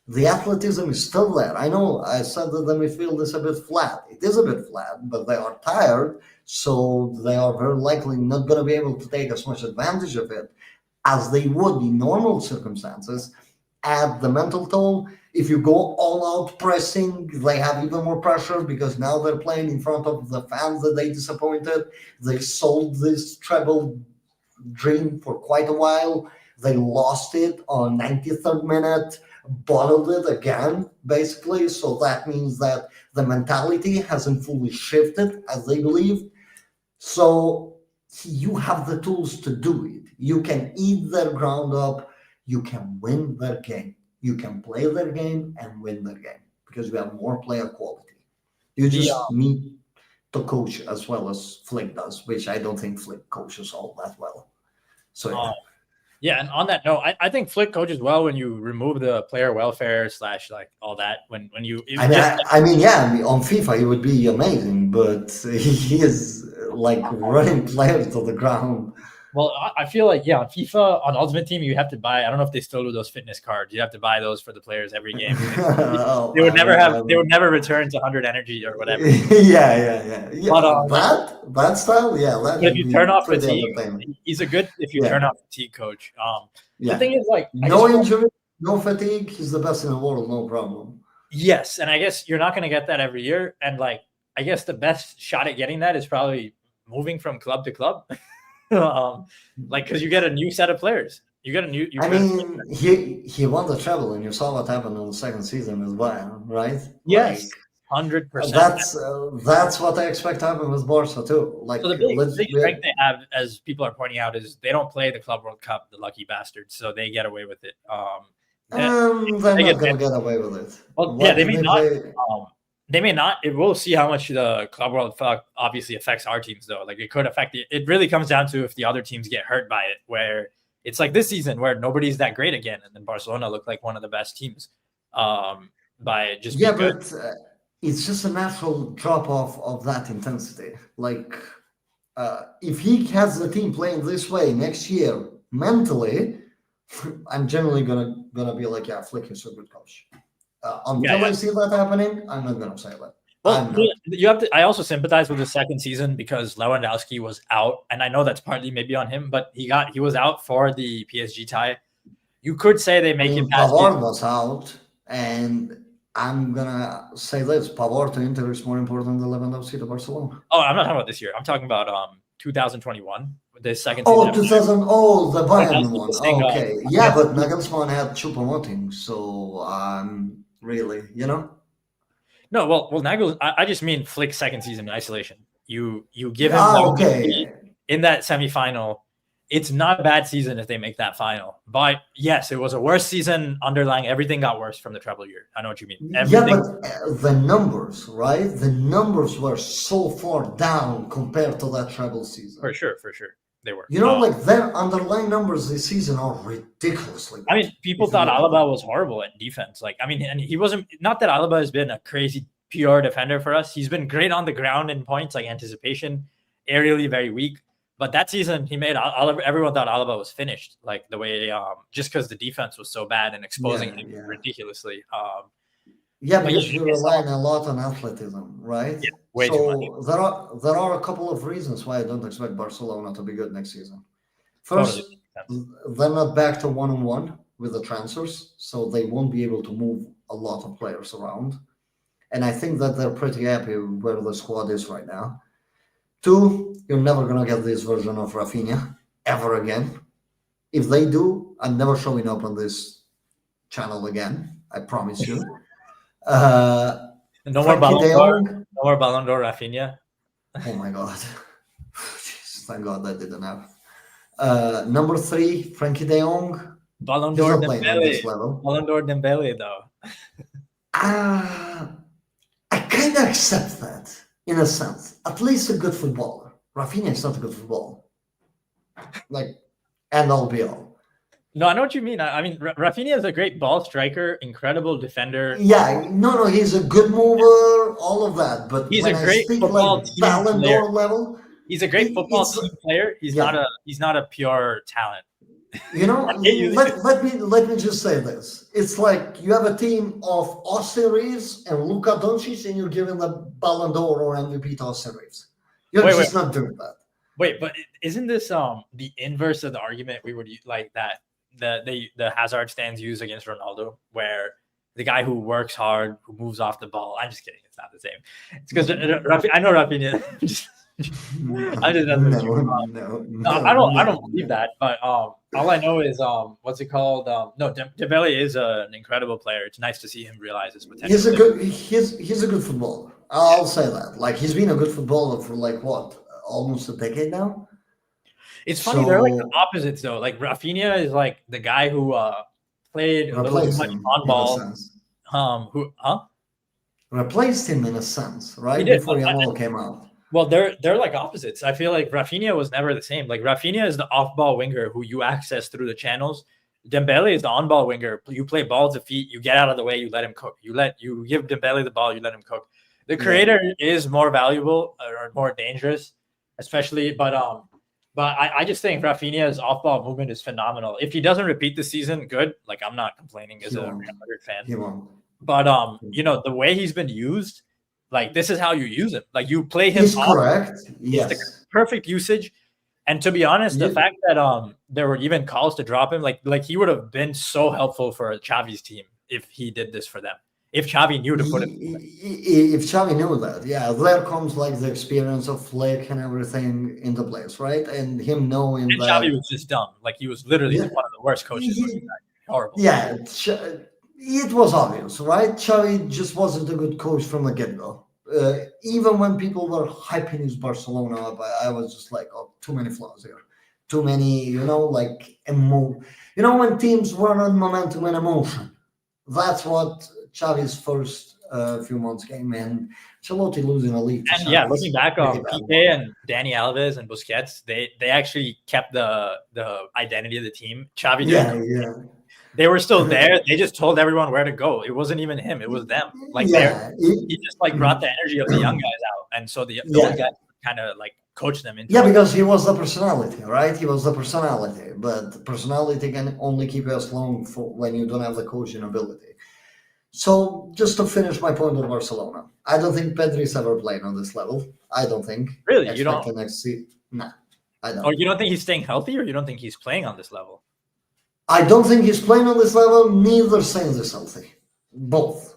The athleticism is still there. I know I said that the midfield is a bit flat. It is a bit flat, but they are tired, so they are very likely not going to be able to take as much advantage of it as they would in normal circumstances. Add the mental toll. If you go all out pressing, they have even more pressure because now they're playing in front of the fans that they disappointed. They sold this treble dream for quite a while. They lost it on 93rd minute. Bottled it again, basically. So that means that the mentality hasn't fully shifted as they believe. So you have the tools to do it. You can eat their ground up. You can win their game. You can play their game and win their game because you have more player quality. You just need to coach as well as Flick does, which I don't think Flick coaches all that well. So yeah, and on that note, I think Flick coaches well when you remove the player welfare / like all that. When you, on FIFA he would be amazing, but he is like running players to the ground. Well, I feel like on FIFA, on Ultimate Team, you have to buy. I don't know if they still do those fitness cards. You have to buy those for the players every game. They would never return to 100 energy or whatever. Yeah. But, that style, but if you turn off fatigue, he's a good. If you turn off fatigue coach. The thing is, like, no injury, no fatigue. He's the best in the world, no problem. Yes, and I guess you're not going to get that every year. And like, I guess the best shot at getting that is probably moving from club to club. Like, because you get a new set of players. You get a new. He won the treble, and you saw what happened in the second season as well, right? Yes, 100%. That's what I expect to happen with Barca too. Like, so the big strength they have, as people are pointing out, is they don't play the Club World Cup, the lucky bastards, so they get away with it. They're not gonna get away with it. Well, they may not. They may not. We'll see how much the Club World Cup obviously affects our teams, though. Like, it could affect it. It really comes down to if the other teams get hurt by it, where it's like this season where nobody's that great again, and then Barcelona looked like one of the best teams by just being good. But it's just a natural drop off of that intensity. Like, if he has the team playing this way next year mentally, I'm generally gonna be like, Flick is a good coach. Until I see that happening, I'm not gonna say that. I'm not. you have to. I also sympathize with the second season because Lewandowski was out, and I know that's partly maybe on him, but he was out for the PSG tie. You could say they I make it mean, past it. Pavard was out, and I'm gonna say this: Pavard to Inter is more important than Lewandowski to Barcelona. Oh, I'm not talking about this year. I'm talking about 2021, the second Oh, season. 2000. Oh, the When I was Bayern one. saying, Okay, yeah, but Nagelsmann had Choupo-Moting, so really, no, well, Nagel. I just mean Flick's second season in isolation. You give him Okay. in that semifinal. It's not a bad season if they make that final. But yes, it was a worse season. Underlying everything got worse from the treble year. I know what you mean. Yeah, but the numbers, right? The numbers were so far down compared to that treble season. For sure, they were. Like their underlying numbers this season are ridiculously good. I mean, people thought Alaba was horrible at defense. And he wasn't. Not that Alaba has been a crazy pure defender for us. He's been great on the ground in points like anticipation, aerially very weak. But that season, he made everyone thought Alaba was finished, like the way just because the defense was so bad and exposing him ridiculously. Because you're relying a lot on athleticism, right? Yeah, way too much. There are a couple of reasons why I don't expect Barcelona to be good next season. First, they're not back to 1-on-1 with the transfers, so they won't be able to move a lot of players around. And I think that they're pretty happy where the squad is right now. Two, you're never going to get this version of Rafinha ever again. If they do, I'm never showing up on this channel again. I promise you. No more Ballon d'Or, Rafinha. Oh my God. Jeez, thank God that didn't happen. Number 3, Frankie de Jong. Ballon d'Or Dembele. Ballon d'Or Dembele, though. I kind of accept that. In a sense, at least a good footballer. Rafinha is not a good footballer. And all be all. No, I know what you mean. I mean, Rafinha is a great ball striker, incredible defender. Yeah, no, he's a good mover, all of that. But he's a great football team Ballon d'Or level, he's a great football team player. He's not a pure talent. let me just say this. It's like you have a team of Austin Reeves and Luka Doncic, and you're giving the Ballon d'Or or MVP to Austin Reeves. You're not doing that. Wait, but isn't this the inverse of the argument we would like that the Hazard stands use against Ronaldo, where the guy who works hard, who moves off the ball? I'm just kidding. It's not the same. It's because I know Rafinha. I don't believe that, but all I know is what's it called? Dembele is an incredible player. It's nice to see him realize his potential. He's a good footballer. I'll say that. Like, he's been a good footballer for almost a decade now. It's funny, they're like the opposites though. Like Rafinha is like the guy who played a little too much on ball. Replaced him in a sense, right? Before Yamal came out. Well, they're like opposites. I feel like Rafinha was never the same. Like Rafinha is the off-ball winger who you access through the channels. Dembele is the on-ball winger. You play ball to feet. You get out of the way. You let him cook. You give Dembele the ball. You let him cook. The creator is more valuable or more dangerous, especially. But I just think Rafinha's off-ball movement is phenomenal. If he doesn't repeat the season, good. Like, I'm not complaining as a Real Madrid fan. He won't. But the way he's been used. Like, this is how you use him. Like, you play him. He's correct. Yes. It's the perfect usage. And to be honest, the fact that there were even calls to drop him, like he would have been so helpful for Xavi's team if he did this for them. If Xavi knew to put him. If Xavi knew that, there comes like the experience of Flick and everything into place, right? And him knowing that Xavi was just dumb. Like, he was literally one of the worst coaches. Horrible. Yeah. It was obvious, right? Xavi just wasn't a good coach from the get-go. Even when people were hyping his Barcelona up, I was just like, oh, too many flaws here. Too many, when teams run on momentum and emotion. That's what Xavi's first few months came in. Ancelotti losing a league. And looking back on Piqué and Dani Alves and Busquets, they actually kept the identity of the team. Xavi didn't. Yeah. They were still there. They just told everyone where to go. It wasn't even him. It was them. Like, he just brought the energy of the young guys out, and so the old guys kind of like coached them into. Yeah, because he was the personality, right? He was the personality, but personality can only keep you as long for when you don't have the coaching ability. So just to finish my point on Barcelona, I don't think Pedri's ever played on this level. I don't think. Really, you Expect don't, the next season. No, I or don't. you don't think he's staying healthy, or you don't think he's playing on this level? I don't think he's playing on this level. Neither Sainz is healthy. Both.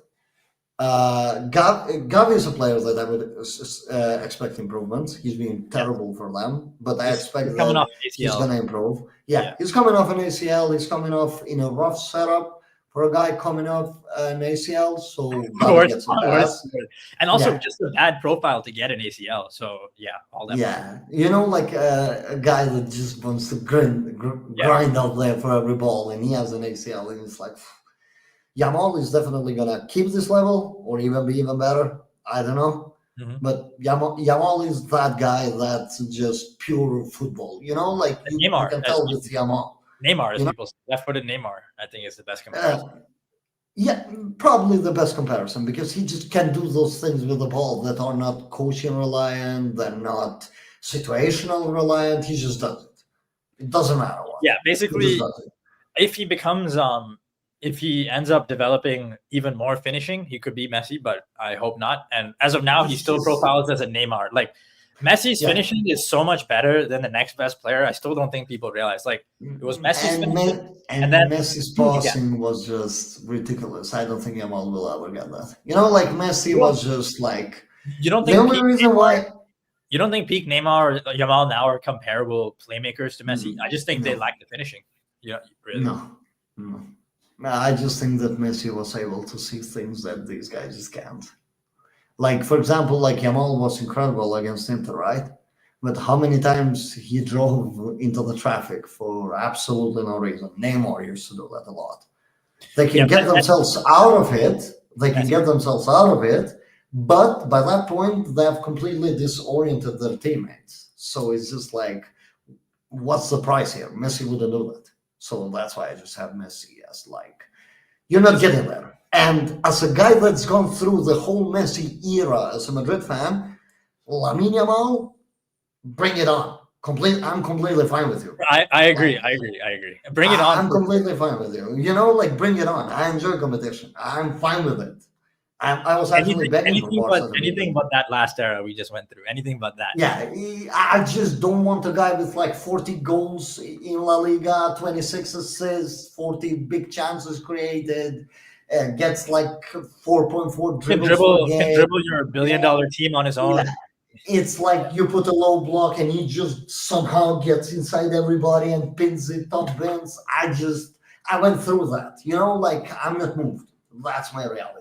Gavi is a player that I would expect improvement. He's been Yeah, terrible for them, but I expect he's coming that off he's ACL. going to improve. Yeah, Yeah, he's coming off an ACL. He's coming off in a rough setup for a guy coming off an ACL. So Gavi worst, gets a worst, pass. and also Yeah, just a bad profile to get an ACL. So yeah, all that. yeah. You know, like a guy that just wants to Yeah, grind out there for every ball, and he has an ACL, and it's like Yamal is definitely gonna keep this level or even be even better. I don't know. hmm But Yamal is that guy that's just pure football. You know, like you Neymar, can as tell with people, Yamal. Neymar, as You know, people say, left-footed Neymar, I think is the best uh, comparison. yeah, probably the best comparison because he just can do those things with the ball that are not coaching reliant, they're not situational reliant. He just does it. It doesn't matter what. Yeah, He just basically, does it. if he becomes if he ends up developing even more finishing, he could be Messi, but I hope not. And as of now, he still He's, profiles as a Neymar. Like Messi's yeah, finishing is so much better than the next best player. I still don't think people realize. Like it was Messi's finishing, and then Messi's yeah, passing was just ridiculous. I don't think Yamal will ever get that. You know, like Messi you don't was just like you don't the think only peak reason Neymar, why. you don't think peak Neymar or Yamal now are comparable playmakers to Messi? I Mm, just think they no, lack the finishing. Yeah, really. no, no. No, I just think that Messi was able to see things that these guys just can't. Like for example, like Yamal was incredible against Inter, right? But how many times he drove into the traffic for absolutely no reason? Neymar used to do that a lot. They Yeah, can get themselves out of it. They can Messi. get themselves out of it, but by that point, they have completely disoriented their teammates. So it's just like, what's the price here? Messi wouldn't do that. So that's why I just have Messi as like, you're not getting there. And as a guy that's gone through the whole Messi era as a Madrid fan, Lamine Yamal, bring it on. I'm completely fine with you. I Like, agree. I agree. I agree. Bring it on I'm for sure. completely fine with you. You know, like bring it on. I enjoy competition. I'm fine with it. I was actually begging for Barca to be Anything good. but that last era we just went through. Anything but that. Yeah, I just don't want a guy with like 40 goals in La Liga, 26 assists, 40 big chances created, gets like 4.4 dribbles per Can game. dribble your $1 billion team on his Yeah, own. it's like you put a low block and he just somehow gets inside everybody and pins it, top bins. I went through that. You know, like I'm not moved. That's my reality.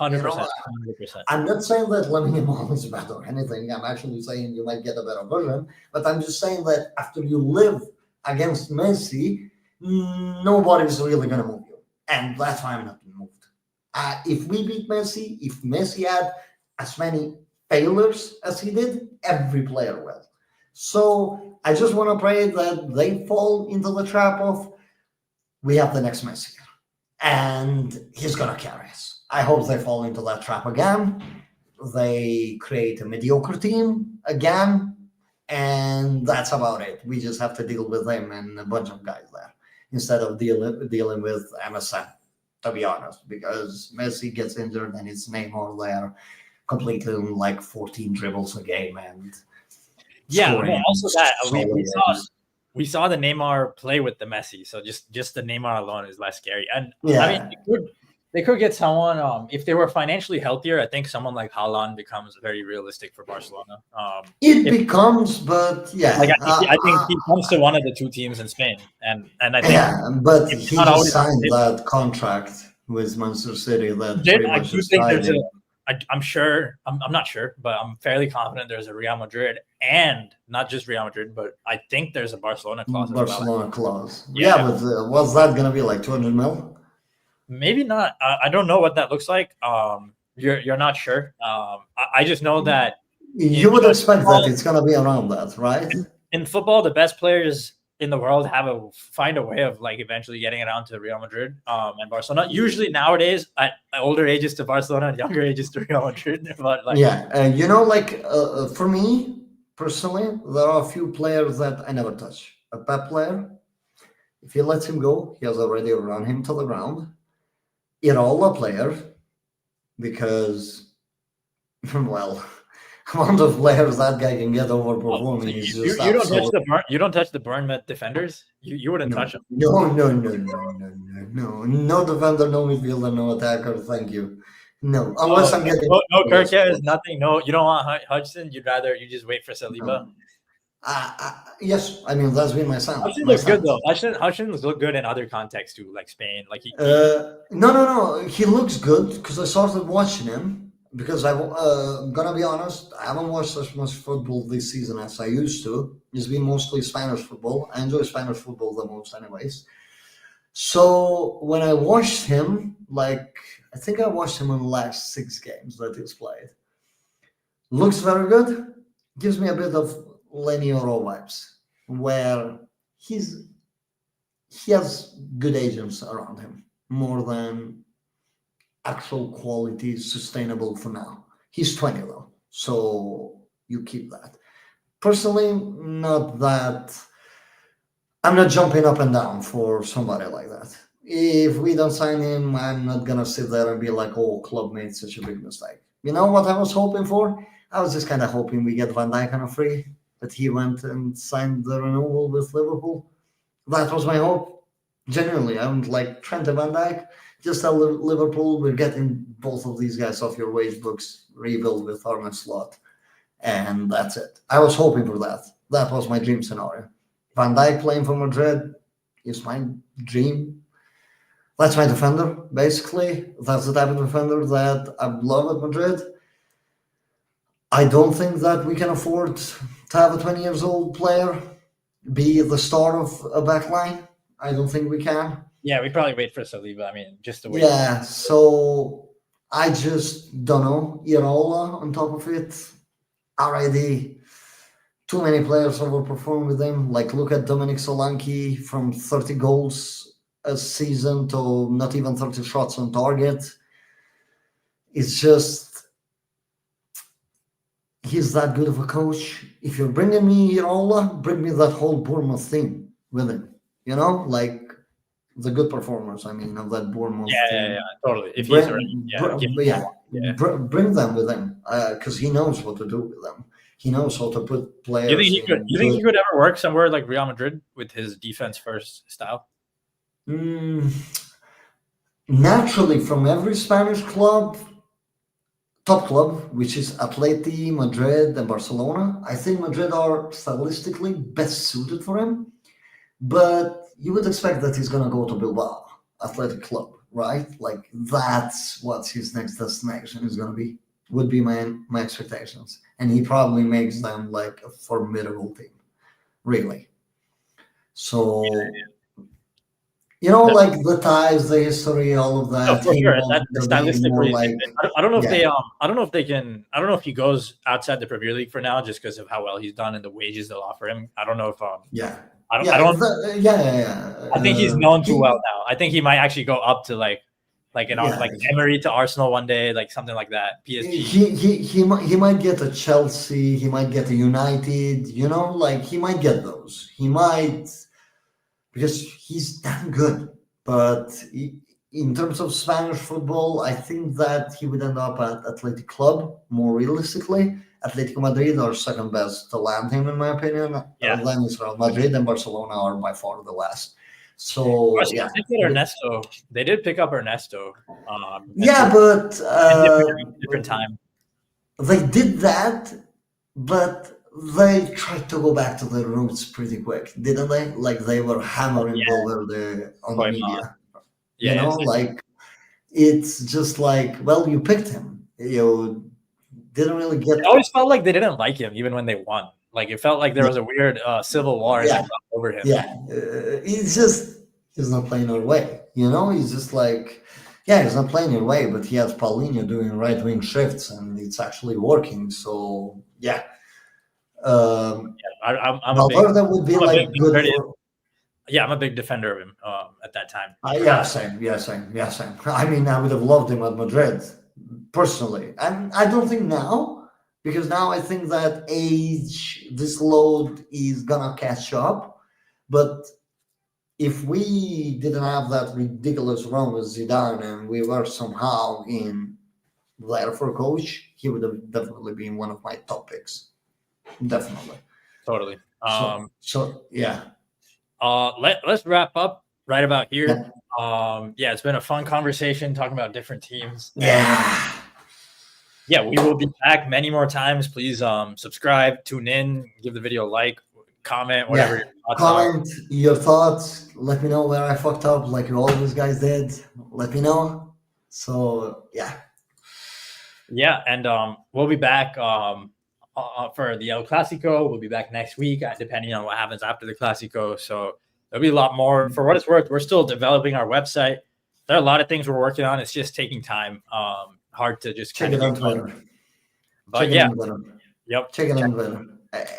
You know, 100%. 100%. I'm not saying that Lamine Yamal is bad or anything. I'm actually saying you might get a better version. But I'm just saying that after you live against Messi, nobody's really going to move you. And that's why I'm not moved. If we beat Messi, if Messi had as many failures as he did, every player will. So I just want to pray that they fall into the trap of we have the next Messi and he's going to carry us. I hope they fall into that trap again. They create a mediocre team again, and that's about it. We just have to deal with them and a bunch of guys there instead of dealing with MSN, to be honest, because Messi gets injured and it's Neymar there completely like 14 dribbles a game and Yeah, no, scoring also that solo goals. we saw the Neymar play with the Messi, so just the Neymar alone is less scary. And I mean, Yeah, they could get someone if they were financially healthier. I think someone like Haaland becomes very realistic for Barcelona. it If becomes, but like yeah, I think he comes to one of the two teams in Spain, and I think yeah, but if he not just always on signed the table, that contract with Manchester City that then pretty I much do just think tied there's a. him. I'm sure. I'm not sure, but I'm fairly confident there's a Real Madrid and not just Real Madrid, but I think there's a Barcelona clause as well. Barcelona clause. Yeah, Yeah, yeah. but what's that gonna be like 200 mil? Maybe not. I don't know what that looks like. You're not sure. I just know that You would in expect that football, it's gonna be around that, right? in football, the best players in the world find a way of like eventually getting around to Real Madrid and Barcelona. Usually nowadays at older ages to Barcelona and younger ages to Real Madrid. But like Yeah, you know, like for me personally, there are a few players that I never touch. A Pep player, if he lets him go, he has already run him to the ground. Iraola player because, well, amount of players that guy can get overperforming is just You don't touch absolute. you don't touch the Bournemouth defenders. You wouldn't No, touch them. no defender, no midfielder, no attacker. Thank you. No, Oh, unless I'm getting no yes, of Kirkes, course. nothing. No, you don't want Hudson. You just wait for Saliba. No. Yes, I mean that's been my son. Hudson My looks good son. though. Hudson look good in other contexts too, like Spain. Like No. He looks good because I started watching him because I'm gonna be honest. I haven't watched as much football this season as I used to. It's been mostly Spanish football. I enjoy Spanish football the most, anyways. So when I watched him, like I think I watched him in the last 6 games that he's played. Looks very good. Gives me a bit of Lenny Oro vibes, where he's he has good agents around him more than actual quality sustainable for now. He's 20 though, so you keep that. Personally, not that I'm not jumping up and down for somebody like that. If we don't sign him, I'm not gonna sit there and be like, "Oh, club made such a big mistake." You know what I was hoping for? I was just kind of hoping we get Van Dijk on a free, but he went and signed the renewal with Liverpool. That was my hope. Genuinely, I'm like Trent and Van Dijk. Just tell Liverpool we're getting both of these guys off your wage books, rebuild with Arne Slot, and that's it. I was hoping for that. That was my dream scenario. Van Dijk playing for Madrid is my dream. That's my defender, basically. That's the type of defender that I love at Madrid. I don't think that we can afford to have a 20 years old player be the star of a back line. I don't think we can. yeah, we probably wait for Saliba. I mean, just to wait. Yeah, so I just don't know. Iraola on top of it, already too many players overperform with him. Like look at Dominic Solanke from 30 goals a season to not even 30 shots on target. It's just he's that good of a coach. If you're bringing me Iraola, bring me that whole Bournemouth team with him. You know, like the good performers. I mean, of that Bournemouth team. Totally. If he's already, Bring them with him because he knows what to do with them. He knows how to put players. You think he could? You think he could ever work somewhere like Real Madrid with his defense first style? Naturally, from every Spanish club, top club, which is Atleti, Madrid, and Barcelona, I think Madrid are stylistically best suited for him. But you would expect that he's going to go to Bilbao Athletic Club, right? Like that's what his next destination is going to be. Would be my expectations, and he probably makes them like a formidable team, really. So you know, like the ties, the history, all of that. For sure. That Stylistically, like, I don't know if they I don't know if they can. I don't know if he goes outside the Premier League for now, just because of how well he's done and the wages they'll offer him. I don't know if I think he's known too well now. I think he might actually go up to like Emery to Arsenal one day, like something like that. PSG. He might get a Chelsea. He might get a United. You know, like he might get those. He might because he's damn good. But in terms of Spanish football, I think that he would end up at Athletic Club more realistically. Atletico Madrid are second best to land him, in my opinion. Yeah. Then it's Real Madrid and Barcelona are by far the last. So yeah, Ernesto. They did pick up Ernesto. But different time. They did that, but they tried to go back to their roots pretty quick, didn't they? Like they were hammering Valverde on the media. You know, like it's just like, well, you picked him. You didn't really get. It always felt like they didn't like him, even when they won. Like it felt like there was a weird civil war over him. Yeah, he's not playing our way. You know, he's just like, he's not playing your way, but he has Paulinho doing right wing shifts, and it's actually working. So yeah, I'm Valverde would be like good. I'm a big defender of him at that time. Same. I mean, I would have loved him at Madrid personally, and I don't think now, because now I think that age, this load is gonna catch up. But if we didn't have that ridiculous run with Zidane and we were somehow in there for coach, he would have definitely been one of my top picks. Definitely. Totally. So yeah. Let's wrap up right about here. Yeah. It's been a fun conversation talking about different teams. Yeah. Yeah, we will be back many more times. Please subscribe, tune in, give the video a like, comment, whatever your thoughts comment your thoughts. Let me know where I fucked up, like you always guys did. Let me know. So yeah. Yeah, and we'll be back for the El Clasico. We'll be back next week, depending on what happens after the Clasico. So there'll be a lot more. For what it's worth, we're still developing our website. There are a lot of things we're working on. It's just taking time. Hard to just check it on Twitter. But yeah, yep. Check it on Twitter.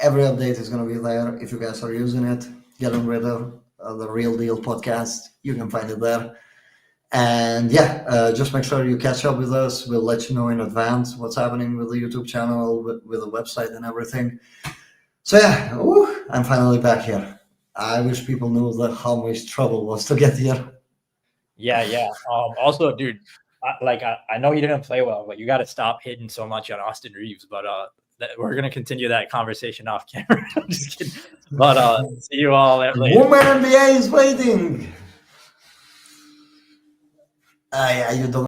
Every update is going to be there. If you guys are using it, get on Twitter, the Real Deal podcast. You can find it there. And yeah, just make sure you catch up with us. We'll let you know in advance what's happening with the YouTube channel, with the website and everything. So yeah, I'm finally back here. I wish people knew how much trouble was to get here. Yeah. Also, dude, I know he didn't play well, but you got to stop hitting so much on Austin Reeves. But we're gonna continue that conversation off camera. I'm just kidding. But see you all later. Woman NBA is waiting. Yeah, you don't.